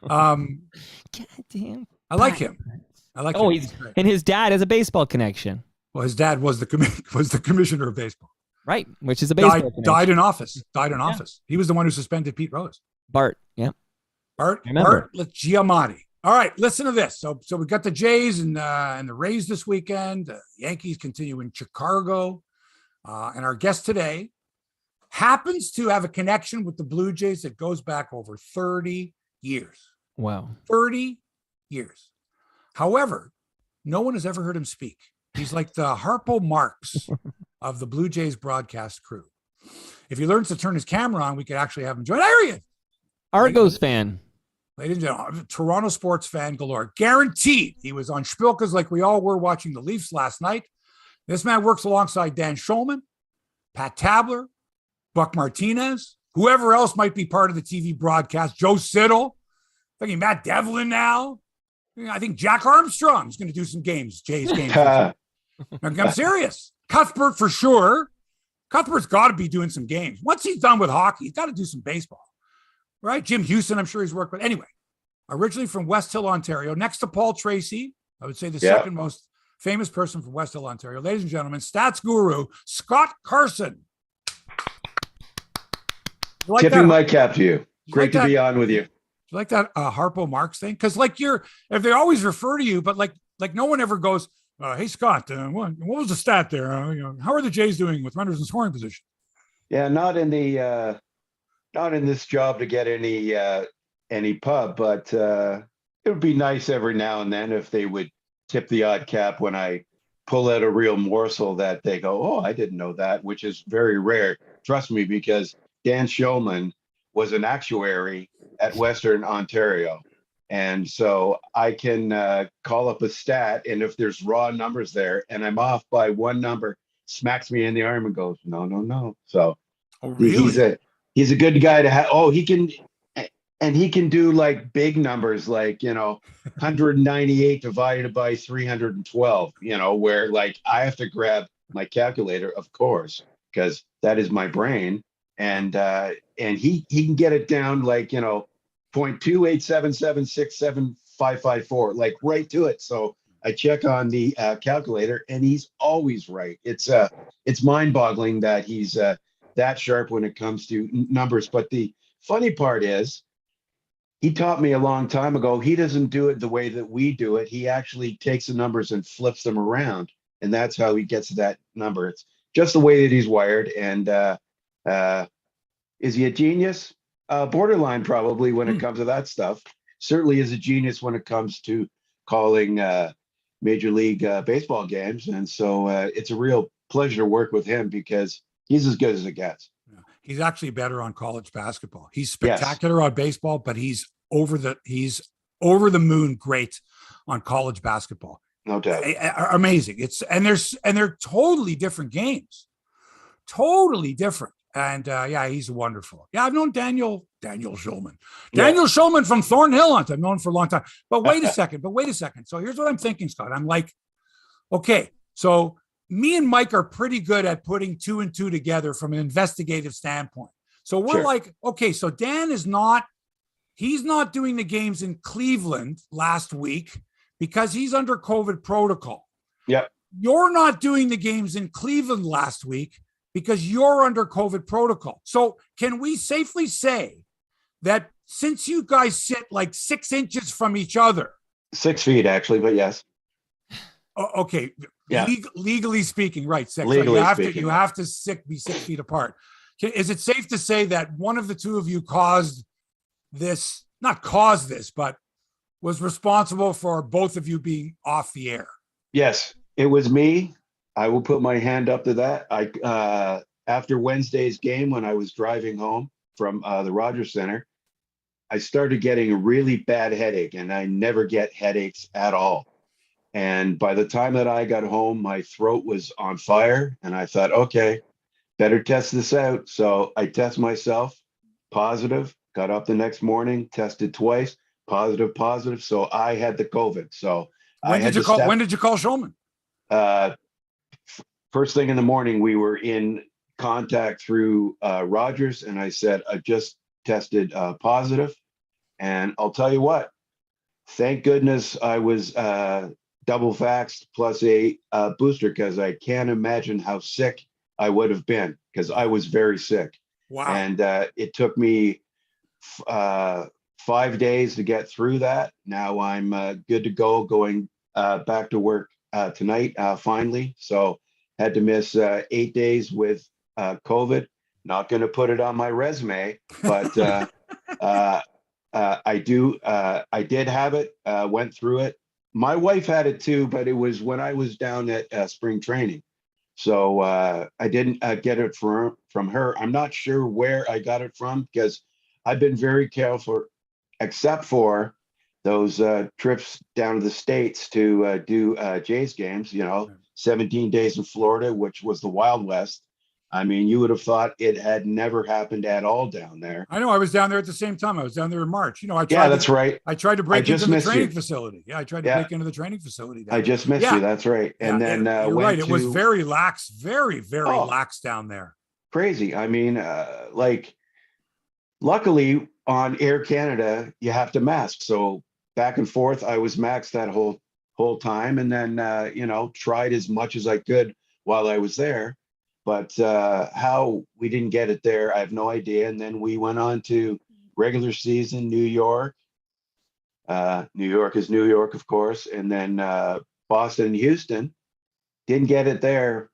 Goddamn. I like him. Oh, and his dad has a baseball connection. Well, his dad was the commissioner of baseball. Right, which is a baseball connection. Died in office. He was the one who suspended Pete Rose. Bart, yeah. Bart Giamatti. All right, listen to this. So we got the Jays and the Rays this weekend. The Yankees continue in Chicago. And our guest today happens to have a connection with the Blue Jays that goes back over 30 years. Wow. 30 years. However, no one has ever heard him speak. He's like the Harpo Marx of the Blue Jays broadcast crew. If he learns to turn his camera on, we could actually have him join. There he is. Argos fan. Ladies and gentlemen, Toronto sports fan galore. Guaranteed. He was on Spilkas like we all were watching the Leafs last night. This man works alongside Dan Shulman, Pat Tabler, Buck Martinez, whoever else might be part of the TV broadcast, Joe Siddle, thinking Matt Devlin now. I think Jack Armstrong is going to do some games, Jays games. I'm serious. Cuthbert for sure. Cuthbert's got to be doing some games. Once he's done with hockey, he's got to do some baseball. Right? Jim Houston, I'm sure he's worked with. Anyway, originally from West Hill, Ontario, next to Paul Tracy, I would say the second most famous person from West Hill, Ontario. Ladies and gentlemen, stats guru, Scott Carson. Tipping my cap to you. Great to be on with you. You like that Harpo Marx thing? Because if they always refer to you, but like no one ever goes, hey, Scott, what was the stat there? How are the Jays doing with runners in scoring position? Yeah, not in this job to get any pub, but it would be nice every now and then if they would tip the odd cap when I pull out a real morsel that they go, oh, I didn't know that, which is very rare. Trust me, because Dan Shulman was an actuary at Western Ontario. And so I can call up a stat, and if there's raw numbers there and I'm off by one number, smacks me in the arm and goes, no. So really? he's a good guy to have. Oh, he can do like big numbers, like, 198 divided by 312, where like I have to grab my calculator, of course, because that is my brain. And he can get it down like, 0.287767554, like right to it. So I check on the calculator and he's always right. It's mind-boggling that he's that sharp when it comes to numbers. But the funny part is, he taught me a long time ago, he doesn't do it the way that we do it. He actually takes the numbers and flips them around. And that's how he gets to that number. It's just the way that he's wired. And is he a genius? Borderline, probably, when it comes to that stuff. Certainly is a genius when it comes to calling Major League Baseball games. And so it's a real pleasure to work with him because he's as good as it gets. He's actually better on college basketball. He's spectacular on baseball, but he's he's over the moon great on college basketball. No doubt. Amazing. They're totally different games. Totally different. And he's wonderful. Yeah, I've known Daniel Shulman. Daniel Shulman from Thornhill Hunt. I've known for a long time. But wait a second. So here's what I'm thinking, Scott. I'm like, okay, so me and Mike are pretty good at putting 2 and 2 together from an investigative standpoint. So we're like, okay, so Dan he's not doing the games in Cleveland last week because he's under COVID protocol. Yep. You're not doing the games in Cleveland last week because you're under COVID protocol. So can we safely say that since you guys sit like 6 inches from each other, 6 feet actually, but yes. Okay. Yeah. Legally speaking, right. Legally you have to be 6 feet apart. Is it safe to say that one of the two of you but was responsible for both of you being off the air? Yes, it was me. I will put my hand up to that. After Wednesday's game, when I was driving home from the Rogers Center, I started getting a really bad headache, and I never get headaches at all. And by the time that I got home, my throat was on fire, and I thought, okay, better test this out. So I test myself, positive, got up the next morning, tested twice, positive. So I had the COVID. So when did you call Shulman? First thing in the morning, we were in contact through Rogers, and I said, I just tested positive. And I'll tell you what, thank goodness I was double vaxxed plus a booster, because I can't imagine how sick I would have been, because I was very sick. Wow. And it took me 5 days to get through that. Now I'm good to go, going back to work tonight, finally. So had to miss 8 days with COVID. Not going to put it on my resume, but I did have it, went through it. My wife had it too, but it was when I was down at spring training. So I didn't get it from her. I'm not sure where I got it from, because I've been very careful, except for those trips down to the States to do Jays games, 17 days in Florida, which was the Wild West. I mean, you would have thought it had never happened at all down there. I know. I was down there at the same time. I was down there in March. That's right. I tried to break into the training facility. Yeah, I tried to break into the training facility. I just missed you. That's right. And then you're right. It was very lax, very lax down there. Crazy. I mean, luckily on Air Canada, you have to mask. So back and forth, I was maxed that whole time, and then tried as much as I could while I was there. But how we didn't get it there, I have no idea. And then we went on to regular season, New York. New York is New York, of course. And then Boston and Houston. Didn't get it there.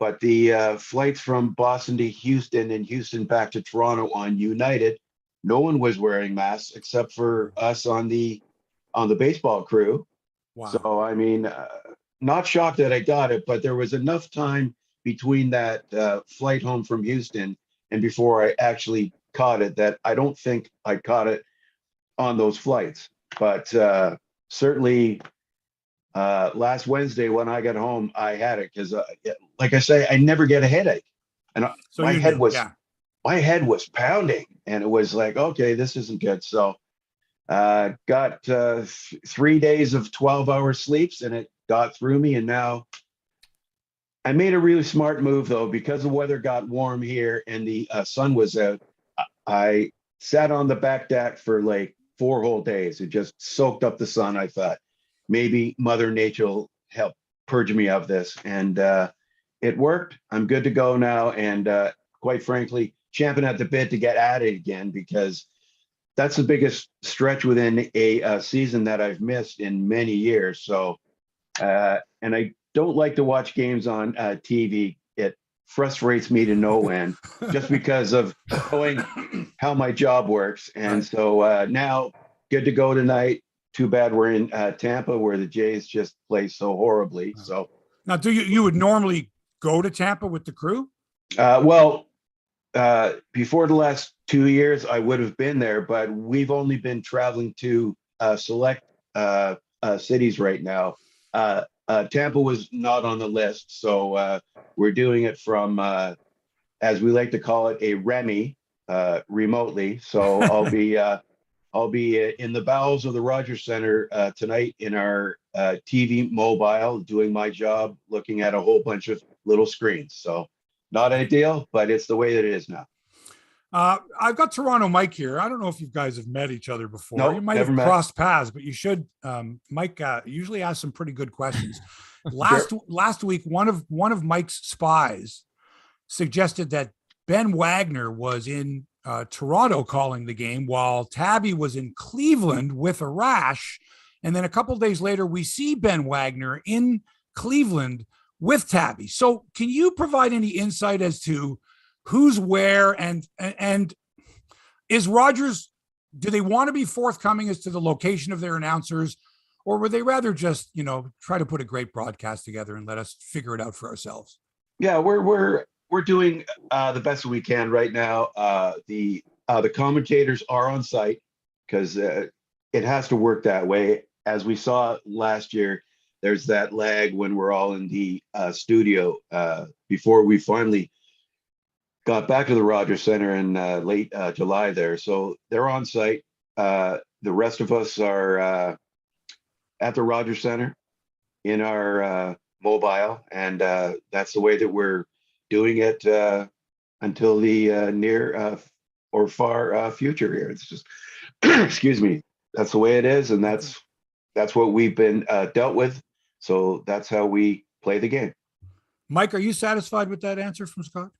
But the flights from Boston to Houston and Houston back to Toronto on United, no one was wearing masks except for us on the baseball crew. Wow. So, I mean, not shocked that I got it, but there was enough time between that flight home from Houston and before I actually caught it that I don't think I caught it on those flights. But certainly last Wednesday when I got home, I had it, because like I say, I never get a headache. And my head was pounding, and it was like, okay, this isn't good. So got 3 days of 12-hour sleeps, and it got through me. And now I made a really smart move, though, because the weather got warm here and the sun was out. I sat on the back deck for like 4 whole days. It just soaked up the sun. I thought maybe Mother Nature will help purge me of this. And it worked. I'm good to go now. And quite frankly, champing at the bit to get at it again, because that's the biggest stretch within a season that I've missed in many years. So, and I don't like to watch games on TV. It frustrates me to no end, just because of knowing how my job works. And so now, good to go tonight. Too bad we're in Tampa, where the Jays just play so horribly. So now, you would normally go to Tampa with the crew? Well, before the last 2 years, I would have been there, but we've only been traveling to select cities right now. Tampa was not on the list, so we're doing it from, as we like to call it, a Remy remotely. So I'll be in the bowels of the Rogers Center tonight in our TV mobile, doing my job, looking at a whole bunch of little screens. So not ideal, but it's the way that it is now. I've got Toronto Mike here. I don't know if you guys have met each other before. No, You might never have met. crossed paths, but you should. Mike usually asks some pretty good questions. Last week, one of Mike's spies suggested that Ben Wagner was in Toronto calling the game while Tabby was in Cleveland with a rash. And then a couple days later, we see Ben Wagner in Cleveland with Tabby. So can you provide any insight as to who's where and is Rogers, do they want to be forthcoming as to the location of their announcers, or would they rather just, try to put a great broadcast together and let us figure it out for ourselves? Yeah, we're doing the best we can right now. The commentators are on site because it has to work that way. As we saw last year, there's that lag when we're all in the studio before we finally got back to the Rogers Center in late July there. So they're on site. The rest of us are at the Rogers Center in our mobile, and that's the way that we're doing it until the near or far future here. It's just, excuse me, that's the way it is, and that's what we've been dealt with. So that's how we play the game. Mike, are you satisfied with that answer from Scott?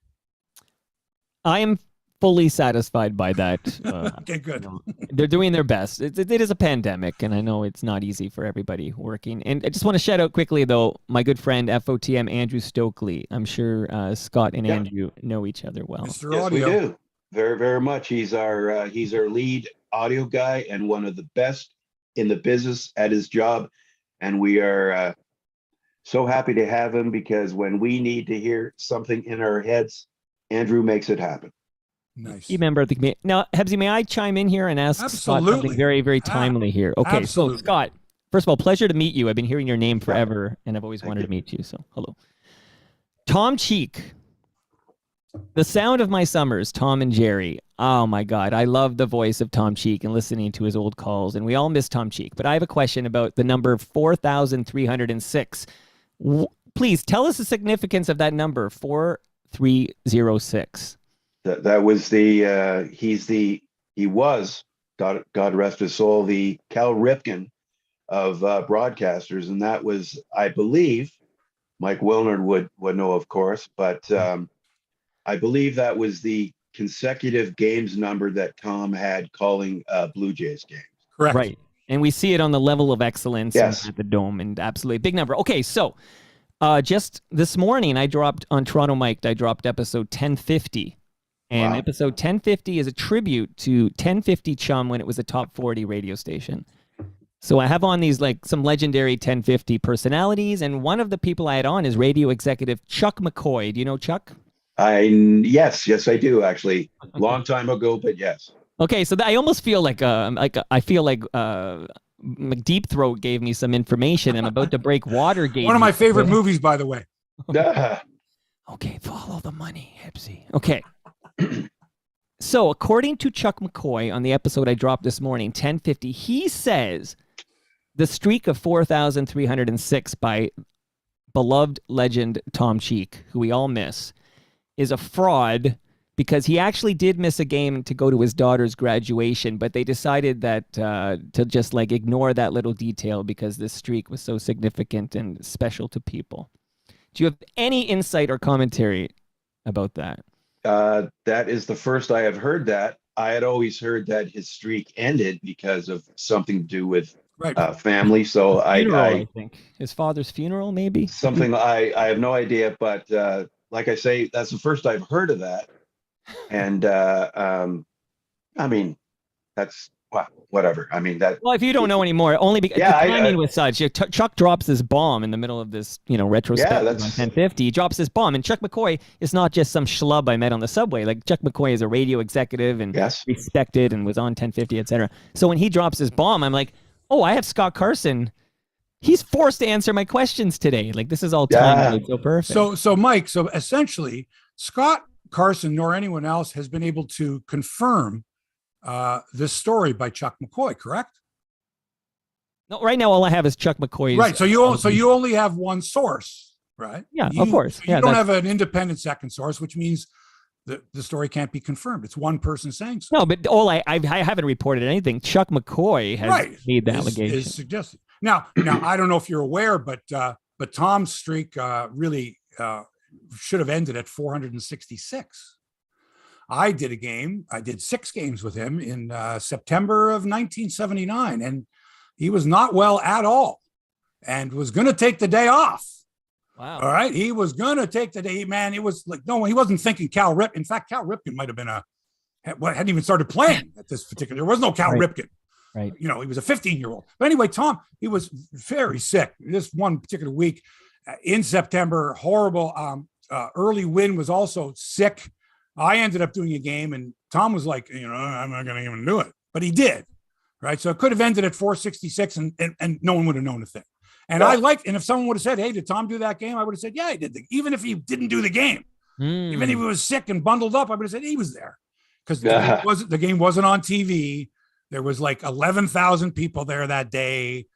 I am fully satisfied by that. Okay, good. They're doing their best. It is a pandemic, and I know it's not easy for everybody working. And I just want to shout out quickly, though, my good friend FOTM Andrew Stokely. I'm sure Scott and Andrew know each other well. Mr. Yes, Audio. we do. Very, very much. He's our lead audio guy and one of the best in the business at his job. And we are so happy to have him, because when we need to hear something in our heads, Andrew makes it happen. Nice. Key member of the committee. Now, Hebsy, may I chime in here and ask Scott Absolutely. something very, very timely here? Okay, Absolutely. so Scott, first of all, pleasure to meet you. I've been hearing your name forever, and I've always Thank wanted you. to meet you. So, hello. Tom Cheek. The sound of my summers, Tom and Jerry. Oh my God, I love the voice of Tom Cheek and listening to his old calls, and we all miss Tom Cheek. But I have a question about the number 4,306. Please tell us the significance of that number, 4306. That was the he was, God rest his soul, the Cal Ripken of broadcasters, and that was, I believe, Mike Wilner would know, of course, but I believe that was the consecutive games number that Tom had calling Blue Jays games. Correct. Right. And we see it on the level of excellence Yes. at the Dome, and absolutely big number. Okay, so just this morning I dropped on Toronto Mic'd, I dropped episode 1050. And Wow. episode 1050 is a tribute to 1050 Chum when it was a top 40 radio station. So I have on these some legendary 1050 personalities, and one of the people I had on is radio executive Chuck McCoy. Do you know Chuck? Yes, I do, actually. Long time ago, but yes. Okay, so I almost feel like I feel like Deep Throat gave me some information. I'm about to break Watergate. One of my favorite movies, by the way. Okay, follow the money, Hebsy. Okay. So according to Chuck McCoy on the episode I dropped this morning, 1050, he says the streak of 4,306 by beloved legend Tom Cheek, who we all miss, is a fraud, because he actually did miss a game to go to his daughter's graduation, but they decided that to just ignore that little detail because this streak was so significant and special to people. Do you have any insight or commentary about that? That is the first I have heard that. I had always heard that his streak ended because of something to do with family. So I think his father's funeral, maybe something. I have no idea, but like I say, that's the first I've heard of that. And I mean, that's Well, whatever. I mean that. Well, if you don't know anymore, only because Yeah, the timing was such. Chuck drops his bomb in the middle of this, retrospective on that's 1050. He drops his bomb, and Chuck McCoy is not just some schlub I met on the subway. Like Chuck McCoy is a radio executive and yes. respected and was on 1050, etc. So when he drops his bomb, I'm like, oh, I have Scott Carson. He's forced to answer my questions today. Like this is all timed so perfect. So Mike, so essentially, Scott Carson nor anyone else has been able to confirm this story by Chuck McCoy, correct? No, right now all I have is Chuck McCoy's. Right. So you only have one source, right? Yeah, of course. So you don't have an independent second source, which means the story can't be confirmed. It's one person saying so. No, but I haven't reported anything. Chuck McCoy has made the allegation. Is suggested. Now I don't know if you're aware, but Tom's streak really should have ended at 466. I did 6 games with him in September of 1979, and he was not well at all and was going to take the day off. Wow. All right. He was going to take the day, man. It was like, no, he wasn't thinking Cal Ripken. In fact, Cal Ripken might've been hadn't even started playing at this particular, there was no Cal Ripken. Right. He was a 15-year-old. But anyway, Tom, he was very sick this one particular week in September. Horrible. Early Win was also sick. I ended up doing a game, and Tom was like, I'm not going to even do it. But he did. Right. So it could have ended at 466 and no one would have known a thing. And and if someone would have said, hey, did Tom do that game? I would have said, yeah, he did. Even if he didn't do the game, even if he was sick and bundled up, I would have said he was there because the game wasn't on TV. There was like 11,000 people there that day.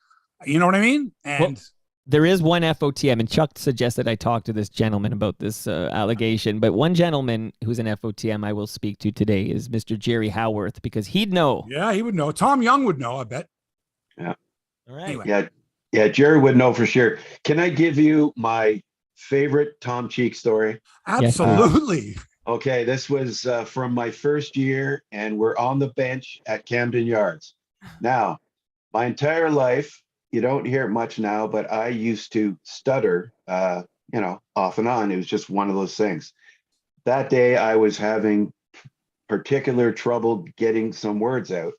You know what I mean? And there is one FOTM, and Chuck suggested I talk to this gentleman about this allegation, but one gentleman who's an FOTM I will speak to today is Mr. Jerry Howarth, because he'd know. Yeah, he would know. Tom Young would know, I bet. Yeah. All right. Anyway. Yeah, Jerry would know for sure. Can I give you my favorite Tom Cheek story? Absolutely. Okay, this was from my first year, and we're on the bench at Camden Yards. Now, my entire life, you don't hear it much now, but I used to stutter, off and on. It was just one of those things. That day, I was having particular trouble getting some words out.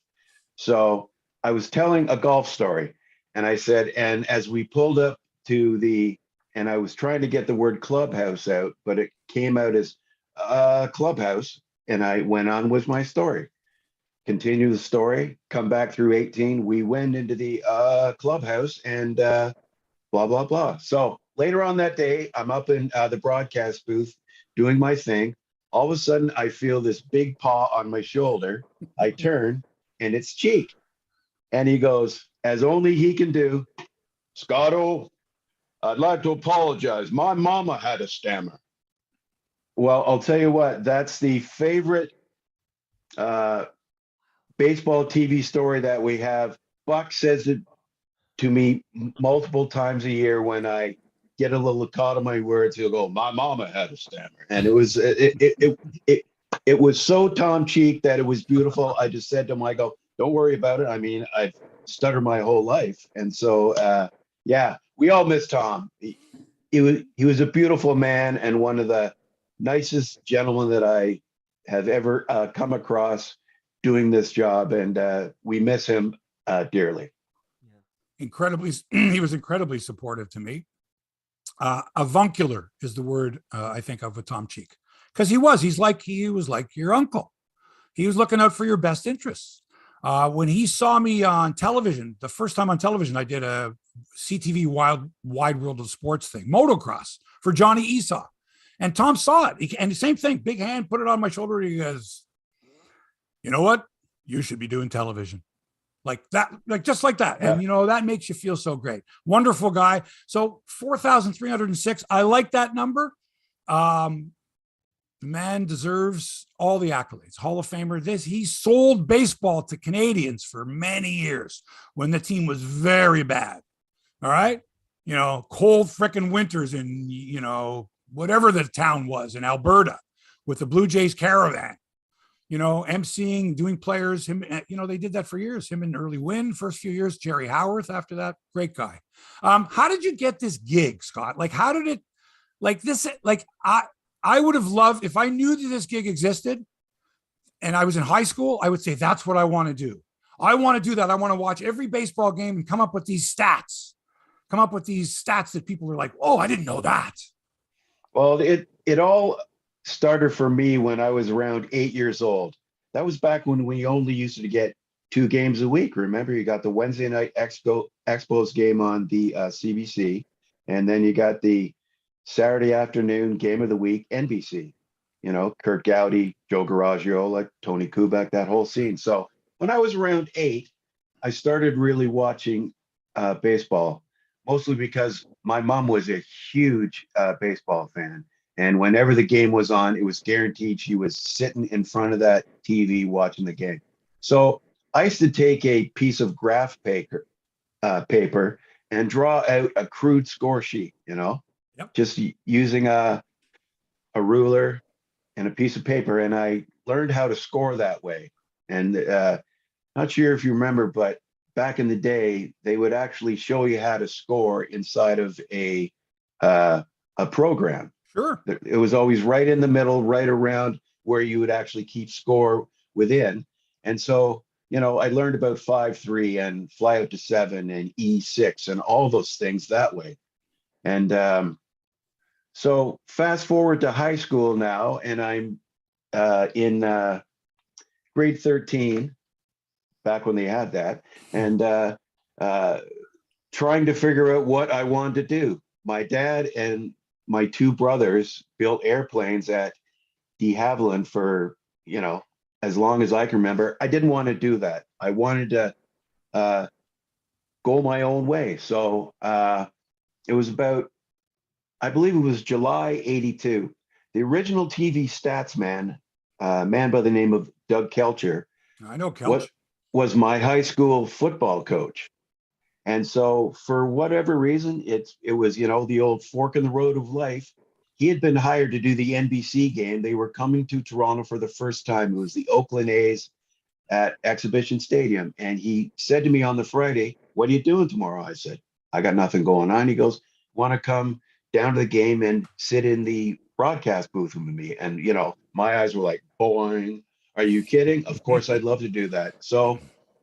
So I was telling a golf story, and I said, and as we pulled up to and I was trying to get the word clubhouse out, but it came out as clubhouse, and I went on with my story. Continue the story, come back through 18. We went into the clubhouse and blah, blah, blah. So later on that day, I'm up in the broadcast booth doing my thing. All of a sudden, I feel this big paw on my shoulder. I turn, and it's Cheek. And he goes, as only he can do, Scotto, I'd like to apologize. My mama had a stammer. Well, I'll tell you what, that's the favorite baseball TV story that we have. Buck says it to me multiple times a year when I get a little caught on my words. He'll go, my mama had a stammer. And it was so Tom Cheek that it was beautiful. I just said to him, I go, don't worry about it. I mean, I've stuttered my whole life. And so, we all miss Tom. He was a beautiful man and one of the nicest gentlemen that I have ever come across doing this job. And we miss him dearly. He was incredibly supportive to me. Avuncular is the word I think of with Tom Cheek, because he was like your uncle. He was looking out for your best interests. When he saw me on television, the first time on television, I did a CTV Wide World of Sports thing, motocross for Johnny Esau. And Tom saw it. And the same thing, big hand, put it on my shoulder. He goes, you know what? You should be doing television. Like that, just like that. Yeah. And, that makes you feel so great. Wonderful guy. So 4,306. I like that number. The man deserves all the accolades. Hall of Famer. He sold baseball to Canadians for many years when the team was very bad. All right. Cold frickin' winters in, whatever the town was in Alberta with the BlueJays caravan, emceeing, doing players, him, they did that for years. Him and Early Win, first few years, Jerry Howarth after that, great guy. How did you get this gig, Scott? Like, how did it, like this, like, I would have loved, if I knew that this gig existed and I was in high school, I would say, that's what I want to do. I want to do that. I want to watch every baseball game and come up with these stats. That people are like, oh, I didn't know that. Well, it all started for me when I was around 8 years old. That was back when we only used to get 2 games a week. Remember, you got the Wednesday night Expos game on the CBC, and then you got the Saturday afternoon game of the week NBC. You know, Kurt Gowdy, Joe Garagiola, Tony Kubek, that whole scene. So when I was around 8, I started really watching baseball, mostly because my mom was a huge baseball fan. And whenever the game was on, it was guaranteed she was sitting in front of that TV watching the game. So I used to take a piece of graph paper and draw out a crude score sheet, Yep. just using a ruler and a piece of paper. And I learned how to score that way. And not sure if you remember, but back in the day, they would actually show you how to score inside of a program. Sure. It was always right in the middle, right around where you would actually keep score within. And so, I learned about 5-3 and fly out to 7 and E6 and all those things that way. And so fast forward to high school now, and I'm in grade 13, back when they had that, and trying to figure out what I wanted to do. My dad and my 2 brothers built airplanes at de Havilland for, as long as I can remember. I didn't want to do that. I wanted to go my own way. So it was about, I believe it was July 82. The original TV stats man, a man by the name of Doug Kelcher, I know Kelch. was my high school football coach. And so for whatever reason, it was, the old fork in the road of life. He had been hired to do the NBC game. They were coming to Toronto for the first time. It was the Oakland A's at Exhibition Stadium. And he said to me on the Friday, "What are you doing tomorrow?" I said, "I got nothing going on." He goes, "Want to come down to the game and sit in the broadcast booth with me?" And, my eyes were like, boing. Are you kidding? Of course, I'd love to do that. So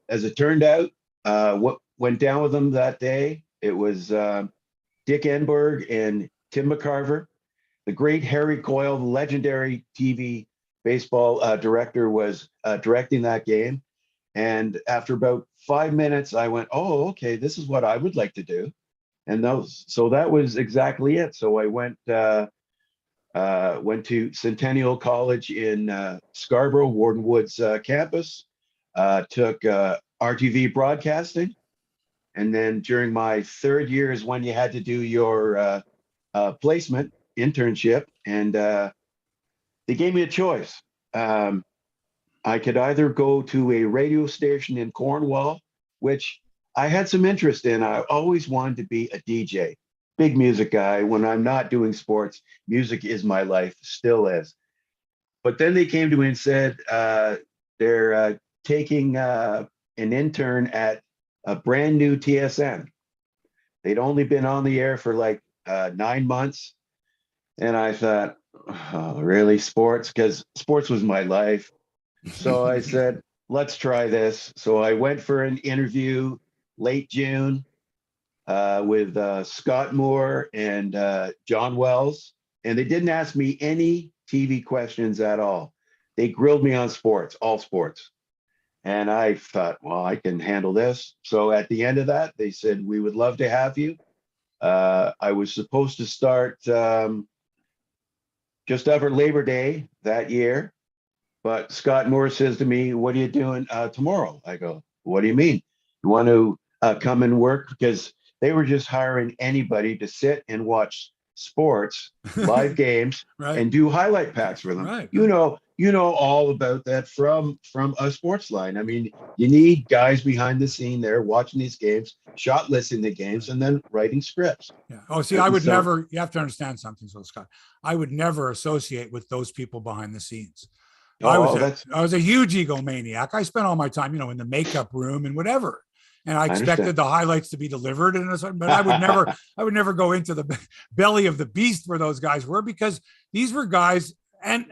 as it turned out, what went down with them that day, it was Dick Enberg and Tim McCarver. The great Harry Coyle, the legendary TV baseball director, was directing that game. And after about 5 minutes, I went, "Oh, okay, this is what I would like to do." And so that was exactly it. So I went to Centennial College in Scarborough, Warden Woods campus, took RTV broadcasting. And then during my 3rd year is when you had to do your placement internship. And they gave me a choice. I could either go to a radio station in Cornwall, which I had some interest in. I always wanted to be a DJ, big music guy. When I'm not doing sports, music is my life, still is. But then they came to me and said they're taking an intern at a brand new TSN. They'd only been on the air for like 9 months. And I thought, oh, really, sports? Because sports was my life. So I said, let's try this. So I went for an interview late June with Scott Moore and John Wells. And they didn't ask me any TV questions at all. They grilled me on sports, all sports. And I thought, well, I can handle this. So at the end of that, they said, "We would love to have you." I was supposed to start just after Labor Day that year. But Scott Moore says to me, "What are you doing tomorrow?" I go, "What do you mean? You want to come and work?" Because they were just hiring anybody to sit and watch sports, live games, Right. and do highlight packs for them. Right. You know all about that from a sports line. I mean, you need guys behind the scene there watching these games, shot listing the games, and then writing scripts. Yeah. Oh, see, I would never, you have to understand something, so Scott, I would never associate with those people behind the scenes. I was a huge egomaniac. I spent all my time, in the makeup room and whatever. And I expected the highlights to be delivered, but I would never go into the belly of the beast where those guys were, because these were guys, and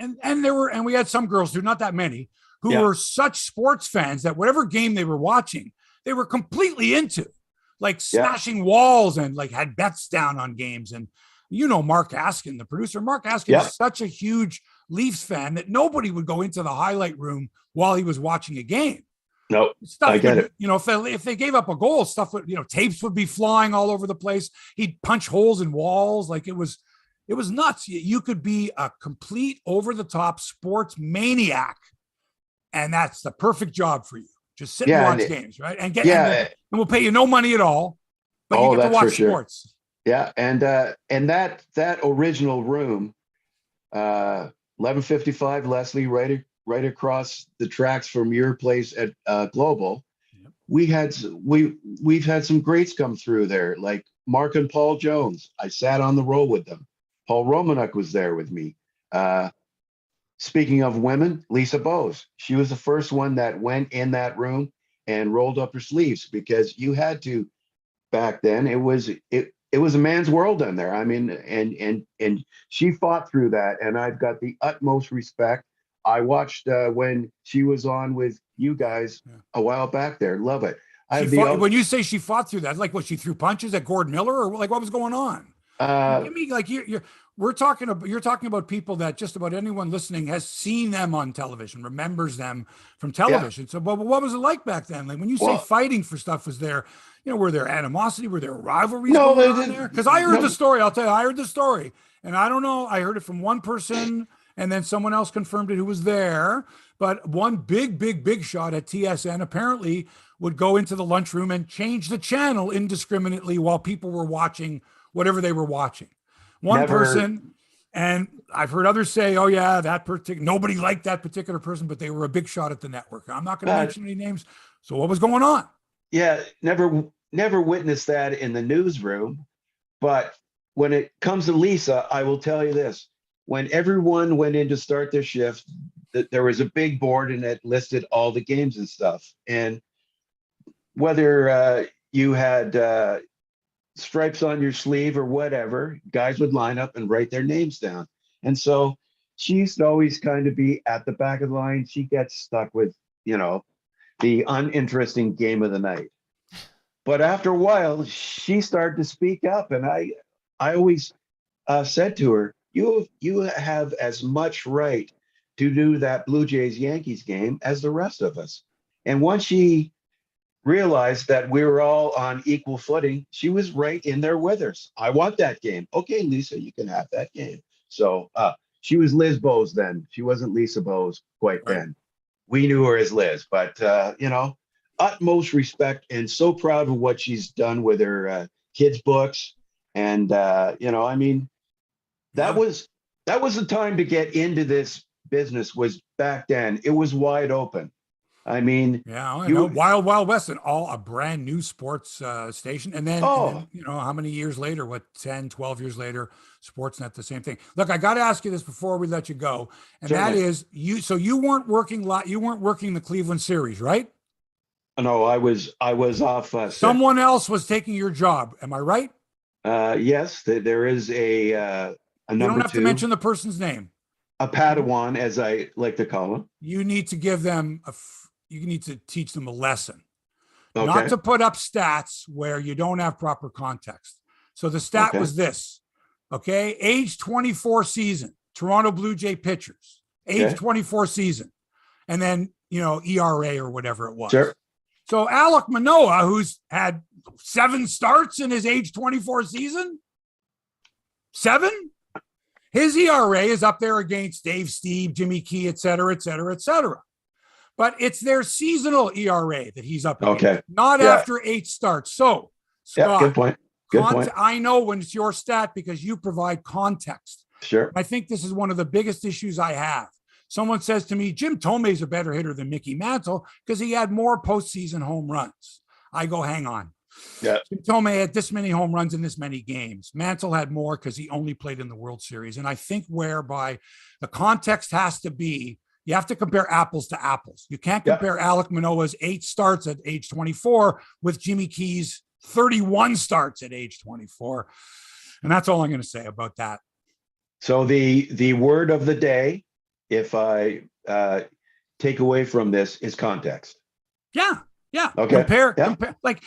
we had some girls too, not that many, who were such sports fans that whatever game they were watching, they were completely into, like smashing walls and like had bets down on games. And Mark Askin, the producer, Mark Askin is such a huge Leafs fan that nobody would go into the highlight room while he was watching a game. No, stuff I get it. If they gave up a goal, stuff would, tapes would be flying all over the place. He'd punch holes in walls. Like it was nuts. You could be a complete over the top sports maniac, and that's the perfect job for you. Just sit and watch games, right? And and we'll pay you no money at all, but you get to watch sports. Yeah, and that original room, 1155 Leslie, right across the tracks from your place at Global. Yep. We've had some greats come through there, like Mark and Paul Jones. I sat on the row with them. Paul Romanuk was there with me. Speaking of women, Lisa Bowes. She was the first one that went in that room and rolled up her sleeves, because you had to back then. It was a man's world in there. I mean, and she fought through that, and I've got the utmost respect. I watched when she was on with you guys a while back there. Love it. When you say she fought through that, like what, she threw punches at Gordon Miller, or like what was going on? Give me, like, you're talking about people that just about anyone listening has seen them on television, remembers them from television. So, but what was it like back then? Like when you say fighting for stuff, was there, were there animosity? Were there rivalries going on there? Because I heard the story. I'll tell you, I heard the story, and I don't know. I heard it from one person, and then someone else confirmed it who was there. But one big shot at TSN apparently would go into the lunchroom and change the channel indiscriminately while people were watching whatever they were watching. One person, and I've heard others say, "Oh yeah, nobody liked that particular person, but they were a big shot at the network." I'm not going to mention any names. So what was going on? Yeah, never witnessed that in the newsroom. But when it comes to Lisa, I will tell you this: when everyone went in to start their shift, there was a big board and it listed all the games and stuff. And whether you had stripes on your sleeve or whatever, guys would line up and write their names down. And so she used to always kind of be at the back of the line. She gets stuck with, the uninteresting game of the night. But after a while, she started to speak up. And I always said to her, you have as much right to do that Blue Jays Yankees game as the rest of us. And once she realized that we were all on equal footing, she was right in there with us. I want that game. Okay, Lisa, you can have that game. So she was Liz Bowes then. She wasn't Lisa Bowes quite then. We knew her as Liz, but utmost respect, and so proud of what she's done with her kids' books. And I mean, that was the time to get into this business. Was back then. It was wide open. I mean, I know. Wild West, and all a brand new sports station. And then, how many years later, 10, 12 years later, Sportsnet, the same thing. Look, I got to ask you this before we let you go. And that is, you weren't working the Cleveland series, right? No, I was off. Someone else was taking your job. Am I right? Yes, there is a number two. You don't have to mention the person's name. A Padawan, as I like to call him. You need to give them you need to teach them a lesson. Okay. Not to put up stats where you don't have proper context. So the stat was this, okay? Age 24 season, Toronto Blue Jay pitchers, age 24 season. And then, ERA or whatever it was. Sure. So Alek Manoah, who's had 7 starts in his age 24 season, 7, his ERA is up there against Dave Steve, Jimmy Key, et cetera, et cetera, et cetera. But it's their seasonal ERA that he's up against, not after 8 starts. So, Scott, good point. Good point. I know when it's your stat because you provide context. Sure. I think this is one of the biggest issues I have. Someone says to me, Jim Tomei's a better hitter than Mickey Mantle because he had more postseason home runs. I go, hang on. Yeah. Jim Thome had this many home runs in this many games. Mantle had more because he only played in the World Series. And I think whereby the context has to be, you have to compare apples to apples. You can't compare Alek Manoah's 8 starts at age 24 with Jimmy Key's 31 starts at age 24. And that's all I'm going to say about that. So the word of the day, if I take away from this is context. Yeah. Yeah. Okay. Compare. Yeah. Like,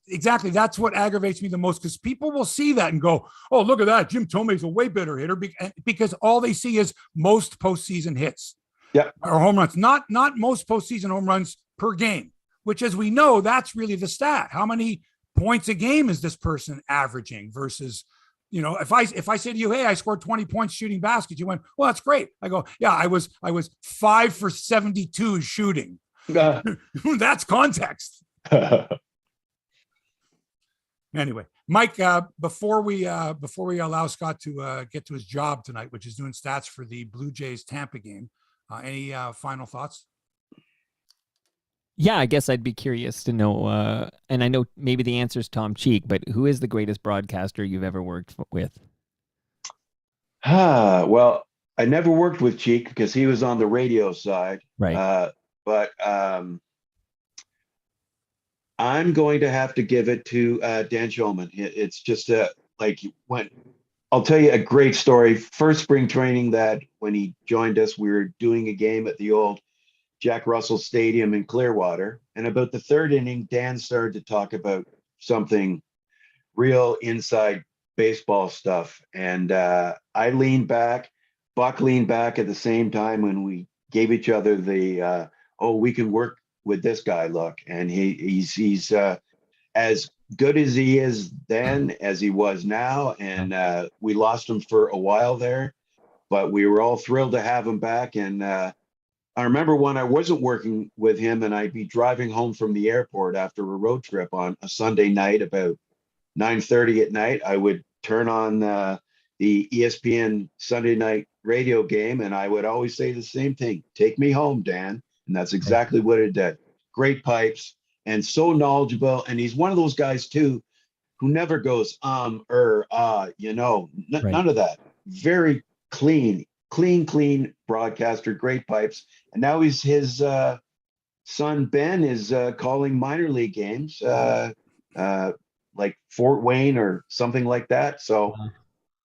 exactly. That's what aggravates me the most, because people will see that and go, oh, look at that. Jim Tomei's a way better hitter, because all they see is most postseason hits. Yeah. Or home runs, not most postseason home runs per game, which, as we know, that's really the stat. How many points a game is this person averaging versus, if I say to you, hey, I scored 20 points shooting baskets, you went, well, that's great. I go, yeah, I was 5 for 72 shooting. That's context. Anyway, Mike, before we allow Scott to get to his job tonight, which is doing stats for the Blue Jays Tampa game, any final thoughts? Yeah, I guess I'd be curious to know, and I know maybe the answer is Tom Cheek, but who is the greatest broadcaster you've ever worked with? Well, I never worked with Cheek because he was on the radio side. Right. But I'm going to have to give it to Dan Shulman. It's just I'll tell you a great story. First spring training, that when he joined us, we were doing a game at the old Jack Russell Stadium in Clearwater. And about the third inning, Dan started to talk about something real inside baseball stuff. And I leaned back, Buck leaned back at the same time, when we gave each other the we can work with this guy look. And he's as good as he is then as he was now. And we lost him for a while there, but we were all thrilled to have him back. And I remember when I wasn't working with him and I'd be driving home from the airport after a road trip on a Sunday night, about 9:30 at night, I would turn on the ESPN Sunday night radio game, and I would always say the same thing: take me home, Dan. And that's exactly what it did. Great pipes and so knowledgeable. And he's one of those guys too, who never goes, none of that. Very clean broadcaster, great pipes. And now his son, Ben, is calling minor league games, like Fort Wayne or something like that. So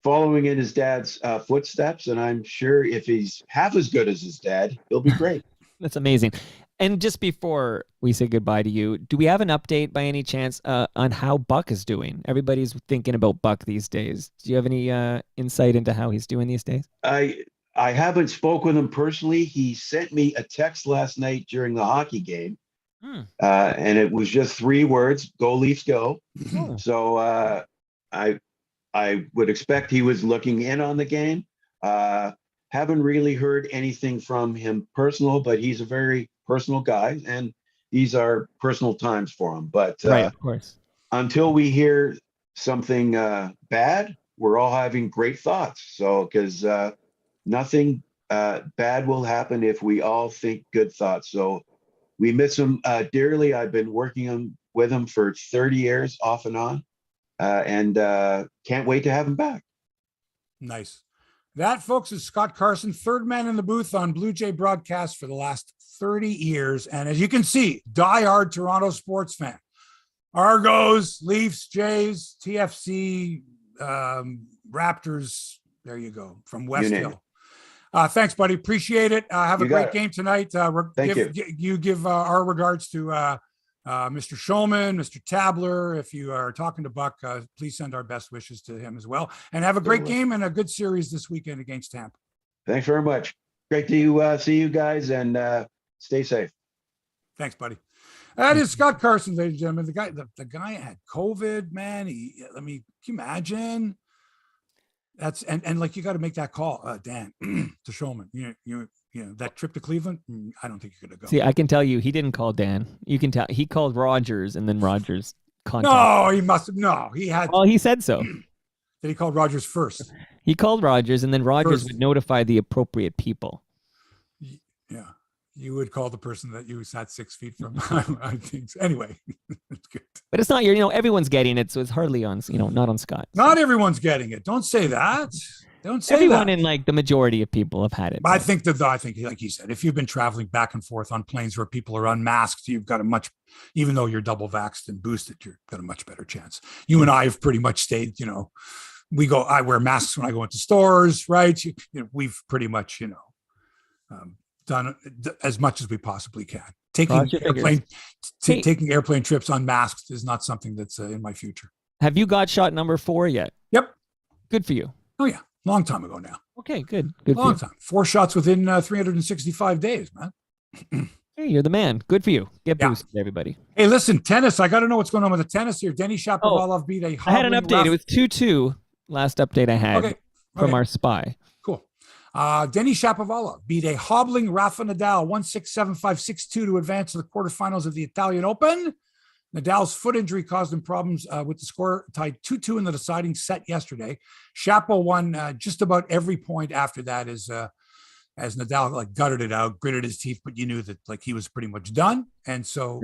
following in his dad's footsteps. And I'm sure if he's half as good as his dad, he'll be great. That's amazing. And just before we say goodbye to you, do we have an update by any chance on how Buck is doing? Everybody's thinking about Buck these days. Do you have any insight into how he's doing these days? I haven't spoken with him personally. He sent me a text last night during the hockey game. And it was just 3 words: go Leafs, go. So I would expect he was looking in on the game. Haven't really heard anything from him personal, but he's a very personal guy, and these are personal times for him. But right, of course, until we hear something bad, we're all having great thoughts. So, because nothing bad will happen if we all think good thoughts. So we miss him dearly. I've been working with him for 30 years off and on, and can't wait to have him back. Nice. That, folks, is Scott Carson, third man in the booth on Blue Jay broadcast for the last 30 years. And as you can see, diehard Toronto sports fan. Argos, Leafs, Jays, TFC, Raptors. There you go, from West Hill. Thanks, buddy. Appreciate it. Have a great game tonight. Thank you. You give our regards to Mr. Shulman, Mr. Tabler. If you are talking to Buck, please send our best wishes to him as well. And have a great game and a good series this weekend against Tampa. Thanks very much. Great to see you guys, and stay safe. Thanks, buddy. That is Scott Carson, ladies and gentlemen. The guy had COVID, man. Can you imagine? That's and like, you got to make that call, Dan, to Shulman. You know, that trip to Cleveland, I don't think you're going to go. See, I can tell you, he didn't call Dan. You can tell he called Rogers, and then Rogers contacted. No, he must have. No, he had. Well, he said so. That he called Rogers first. He called Rogers, and then Rogers would notify the appropriate people. Yeah, you would call the person that you sat 6 feet from. I think so. Anyway, it's good. But it's not everyone's getting it, so it's hardly on, not on Scott. Not everyone's getting it. Don't say that. Don't say everyone that. in, like, the majority of people have had it. I think like he said, if you've been traveling back and forth on planes where people are unmasked, you've got even though you're double vaxxed and boosted, you've got a much better chance. You and I have pretty much stayed, I wear masks when I go into stores, right? We've pretty much, done as much as we possibly can. Taking Cross your fingers. Hey. taking airplane trips unmasked is not something that's in my future. Have you got shot number 4 yet? Yep. Good for you. Oh yeah, long time ago now. Okay, good. Good Long for you. time. 4 shots within 365 days, man. Hey, you're the man. Good for you. Get Yeah. boosted, everybody. Hey, listen, tennis. I got to know what's going on with the tennis here. Denny Shapovalov beat a I had an hobbling update. It was 2-2 last update I had from our spy. Cool. Denny Shapovalov beat a hobbling Rafa Nadal 1-6, 7-5, 6-2 to advance to the quarterfinals of the Italian Open. Nadal's foot injury caused him problems with the score, tied 2-2 in the deciding set yesterday. Shapo won just about every point after that as Nadal like gutted it out, gritted his teeth, but you knew that like he was pretty much done. And so,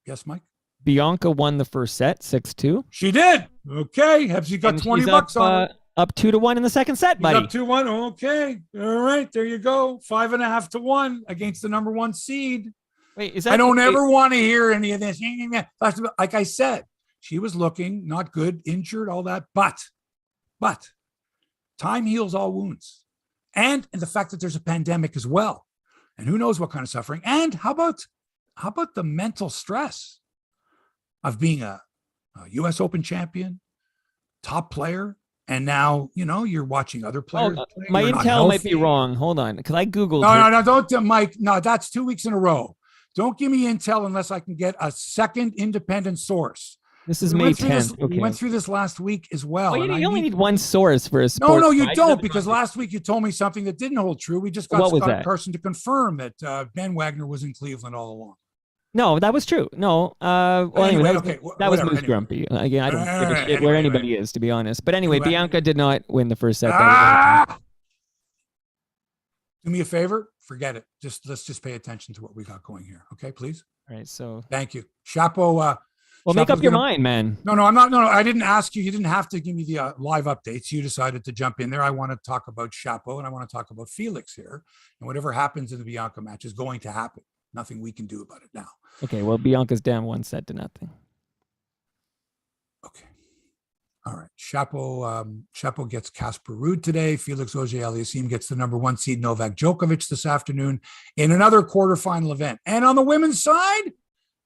Yes, Mike? Bianca won the first set, 6-2. She did. Okay. Have you got 20 bucks on it? Up 2-1 in the second set, buddy. Up 2-1. Okay. All right. There you go. 5.5-1 against the number 1 seed. Wait, is that? I don't ever want to hear any of this. Like I said, she was looking not good, injured, all that. But time heals all wounds. And the fact that there's a pandemic as well. And who knows what kind of suffering. And how about the mental stress of being a US Open champion, top player, and now, you're watching other players. play. My intel might be wrong. Hold on, because I Googled. No, don't, Mike. No, that's 2 weeks in a row. Don't give me intel unless I can get a second independent source. This is May 10th. We went through this last week as well. Well, you only need one source for a sport. No, you don't, because last week you told me something that didn't hold true. We just got Scott Carson to confirm that Ben Wagner was in Cleveland all along. No, that was true. No. Anyway, that was Moose Grumpy. Again, I don't give a shit where anybody is, to be honest. But anyway, Bianca did not win the first set. Do me a favor. Forget it. Let's just pay attention to what we got going here. Okay, please. All right. So thank you. Chapo. Well, make up your mind, man. No, I'm not. No, I didn't ask you. You didn't have to give me the live updates. You decided to jump in there. I want to talk about Chapo and I want to talk about Felix here. And whatever happens in the Bianca match is going to happen. Nothing we can do about it now. Okay, well, Bianca's down 1-0. Okay. All right. Chapo gets Casper Ruud today. Felix Auger-Aliassime gets the number 1 seed Novak Djokovic this afternoon in another quarterfinal event. And on the women's side,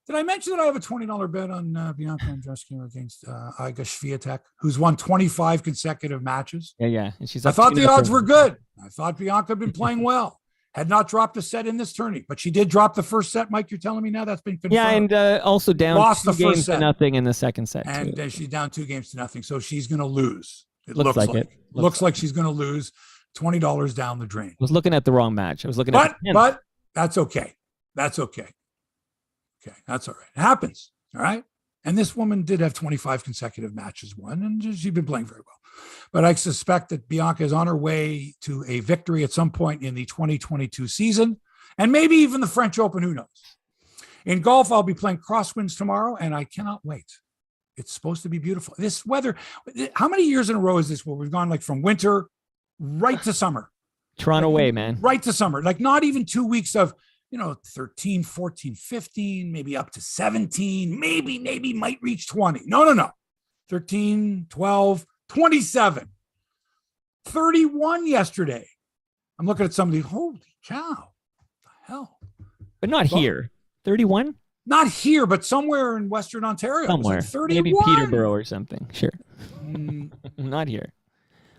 did I mention that I have a $20 bet on Bianca Andreescu against Iga Swiatek, who's won 25 consecutive matches? Yeah. And I thought the odds were good. I thought Bianca had been playing well. Had not dropped a set in this tourney, but she did drop the first set. Mike, you're telling me now that's been confirmed. Yeah, and also down Lost 2 the games first set. to nothing in the second set. And she's down 2 games to nothing, so she's going to lose. It looks like it. Looks like she's going to lose. $20 down the drain. I was looking at the wrong match. I was looking at but that's okay. That's okay. Okay, that's all right. It happens. All right. And this woman did have 25 consecutive matches won, and she's been playing very well. But I suspect that Bianca is on her way to a victory at some point in the 2022 season, and maybe even the French Open, who knows. In golf, I'll be playing crosswinds tomorrow, and I cannot wait. It's supposed to be beautiful. This weather, how many years in a row is this where we've gone like from winter right to summer? Toronto way, man. Right to summer. Like not even 2 weeks of, 13, 14, 15, maybe up to 17, maybe might reach 20. No. 13, 12, 27, 31 yesterday. I'm looking at some of these. Holy cow. What the hell? But not here. 31? Not here, but somewhere in Western Ontario. Somewhere. 31. Maybe Peterborough or something. Sure. Not here.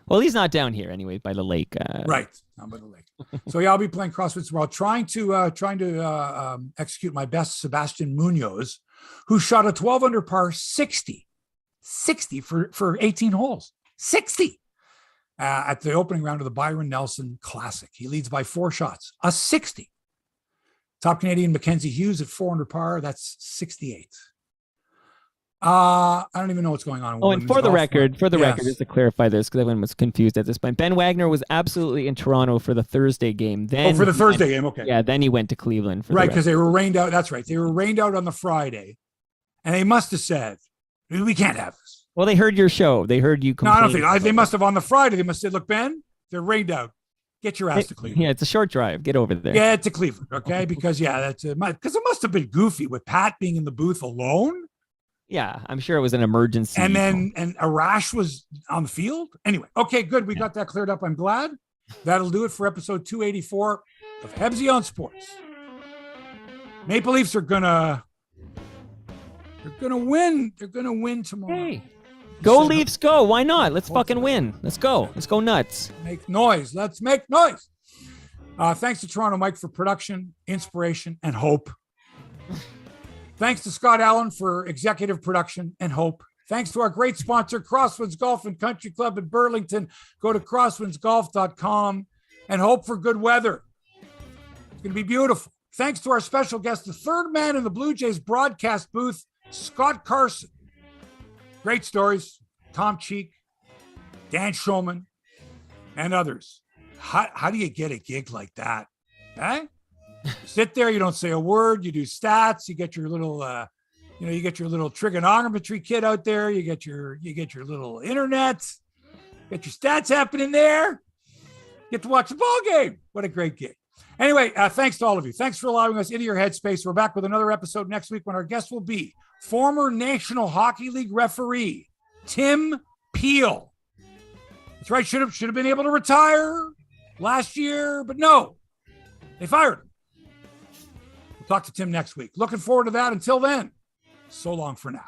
Well, he's not down here anyway, by the lake. Right, down by the lake. So yeah, I'll be playing CrossFit tomorrow, trying to execute my best Sebastian Munoz, who shot a 12 under par 60 for 18 holes. 60 at the opening round of the Byron Nelson Classic. He leads by 4 shots, a 60. Top Canadian Mackenzie Hughes at 4 under par. That's 68. I don't even know what's going on. And for the record, just to clarify this, because everyone was confused at this point, Ben Wagner was absolutely in Toronto for the Thursday game. Then for the Thursday game, okay. Yeah, then he went to Cleveland. Right, because they were rained out. That's right. They were rained out on the Friday, and they must have said, we can't have this. Well, they heard your show. They heard you complain. No, I don't think. They must have on the Friday. They must have said, look, Ben, they're rained out. Get your ass to Cleveland. Yeah, it's a short drive. Get over there. Get to Cleveland, okay? Because, that's because it must have been goofy with Pat being in the booth alone. Yeah, I'm sure it was an emergency. And then Arash was on the field. Anyway, okay, good. We got that cleared up. I'm glad. That'll do it for episode 284. of Hebsy on Sports. Maple Leafs are gonna win. They're gonna win tomorrow. Hey, go Leafs, go! Why not? Let's fucking win. Let's go. Let's go nuts. Make noise. Let's make noise. Thanks to Toronto Mike for production, inspiration, and hope. Thanks to Scott Allen for executive production and hope. Thanks to our great sponsor, Crosswinds Golf and Country Club in Burlington. Go to crosswindsgolf.com and hope for good weather. It's going to be beautiful. Thanks to our special guest, the third man in the Blue Jays broadcast booth, Scott Carson. Great stories. Tom Cheek, Dan Shulman, and others. How do you get a gig like that? Eh? You sit there, you don't say a word, you do stats, you get your little you get your little trigonometry kit out there, you get your little internet, get your stats happening there, you get to watch the ball game. What a great gig. Anyway, thanks to all of you. Thanks for allowing us into your headspace. We're back with another episode next week when our guest will be former National Hockey League referee, Tim Peel. That's right. Should have been able to retire last year, but no, they fired him. We'll talk to Tim next week. Looking forward to that. Until then, so long for now.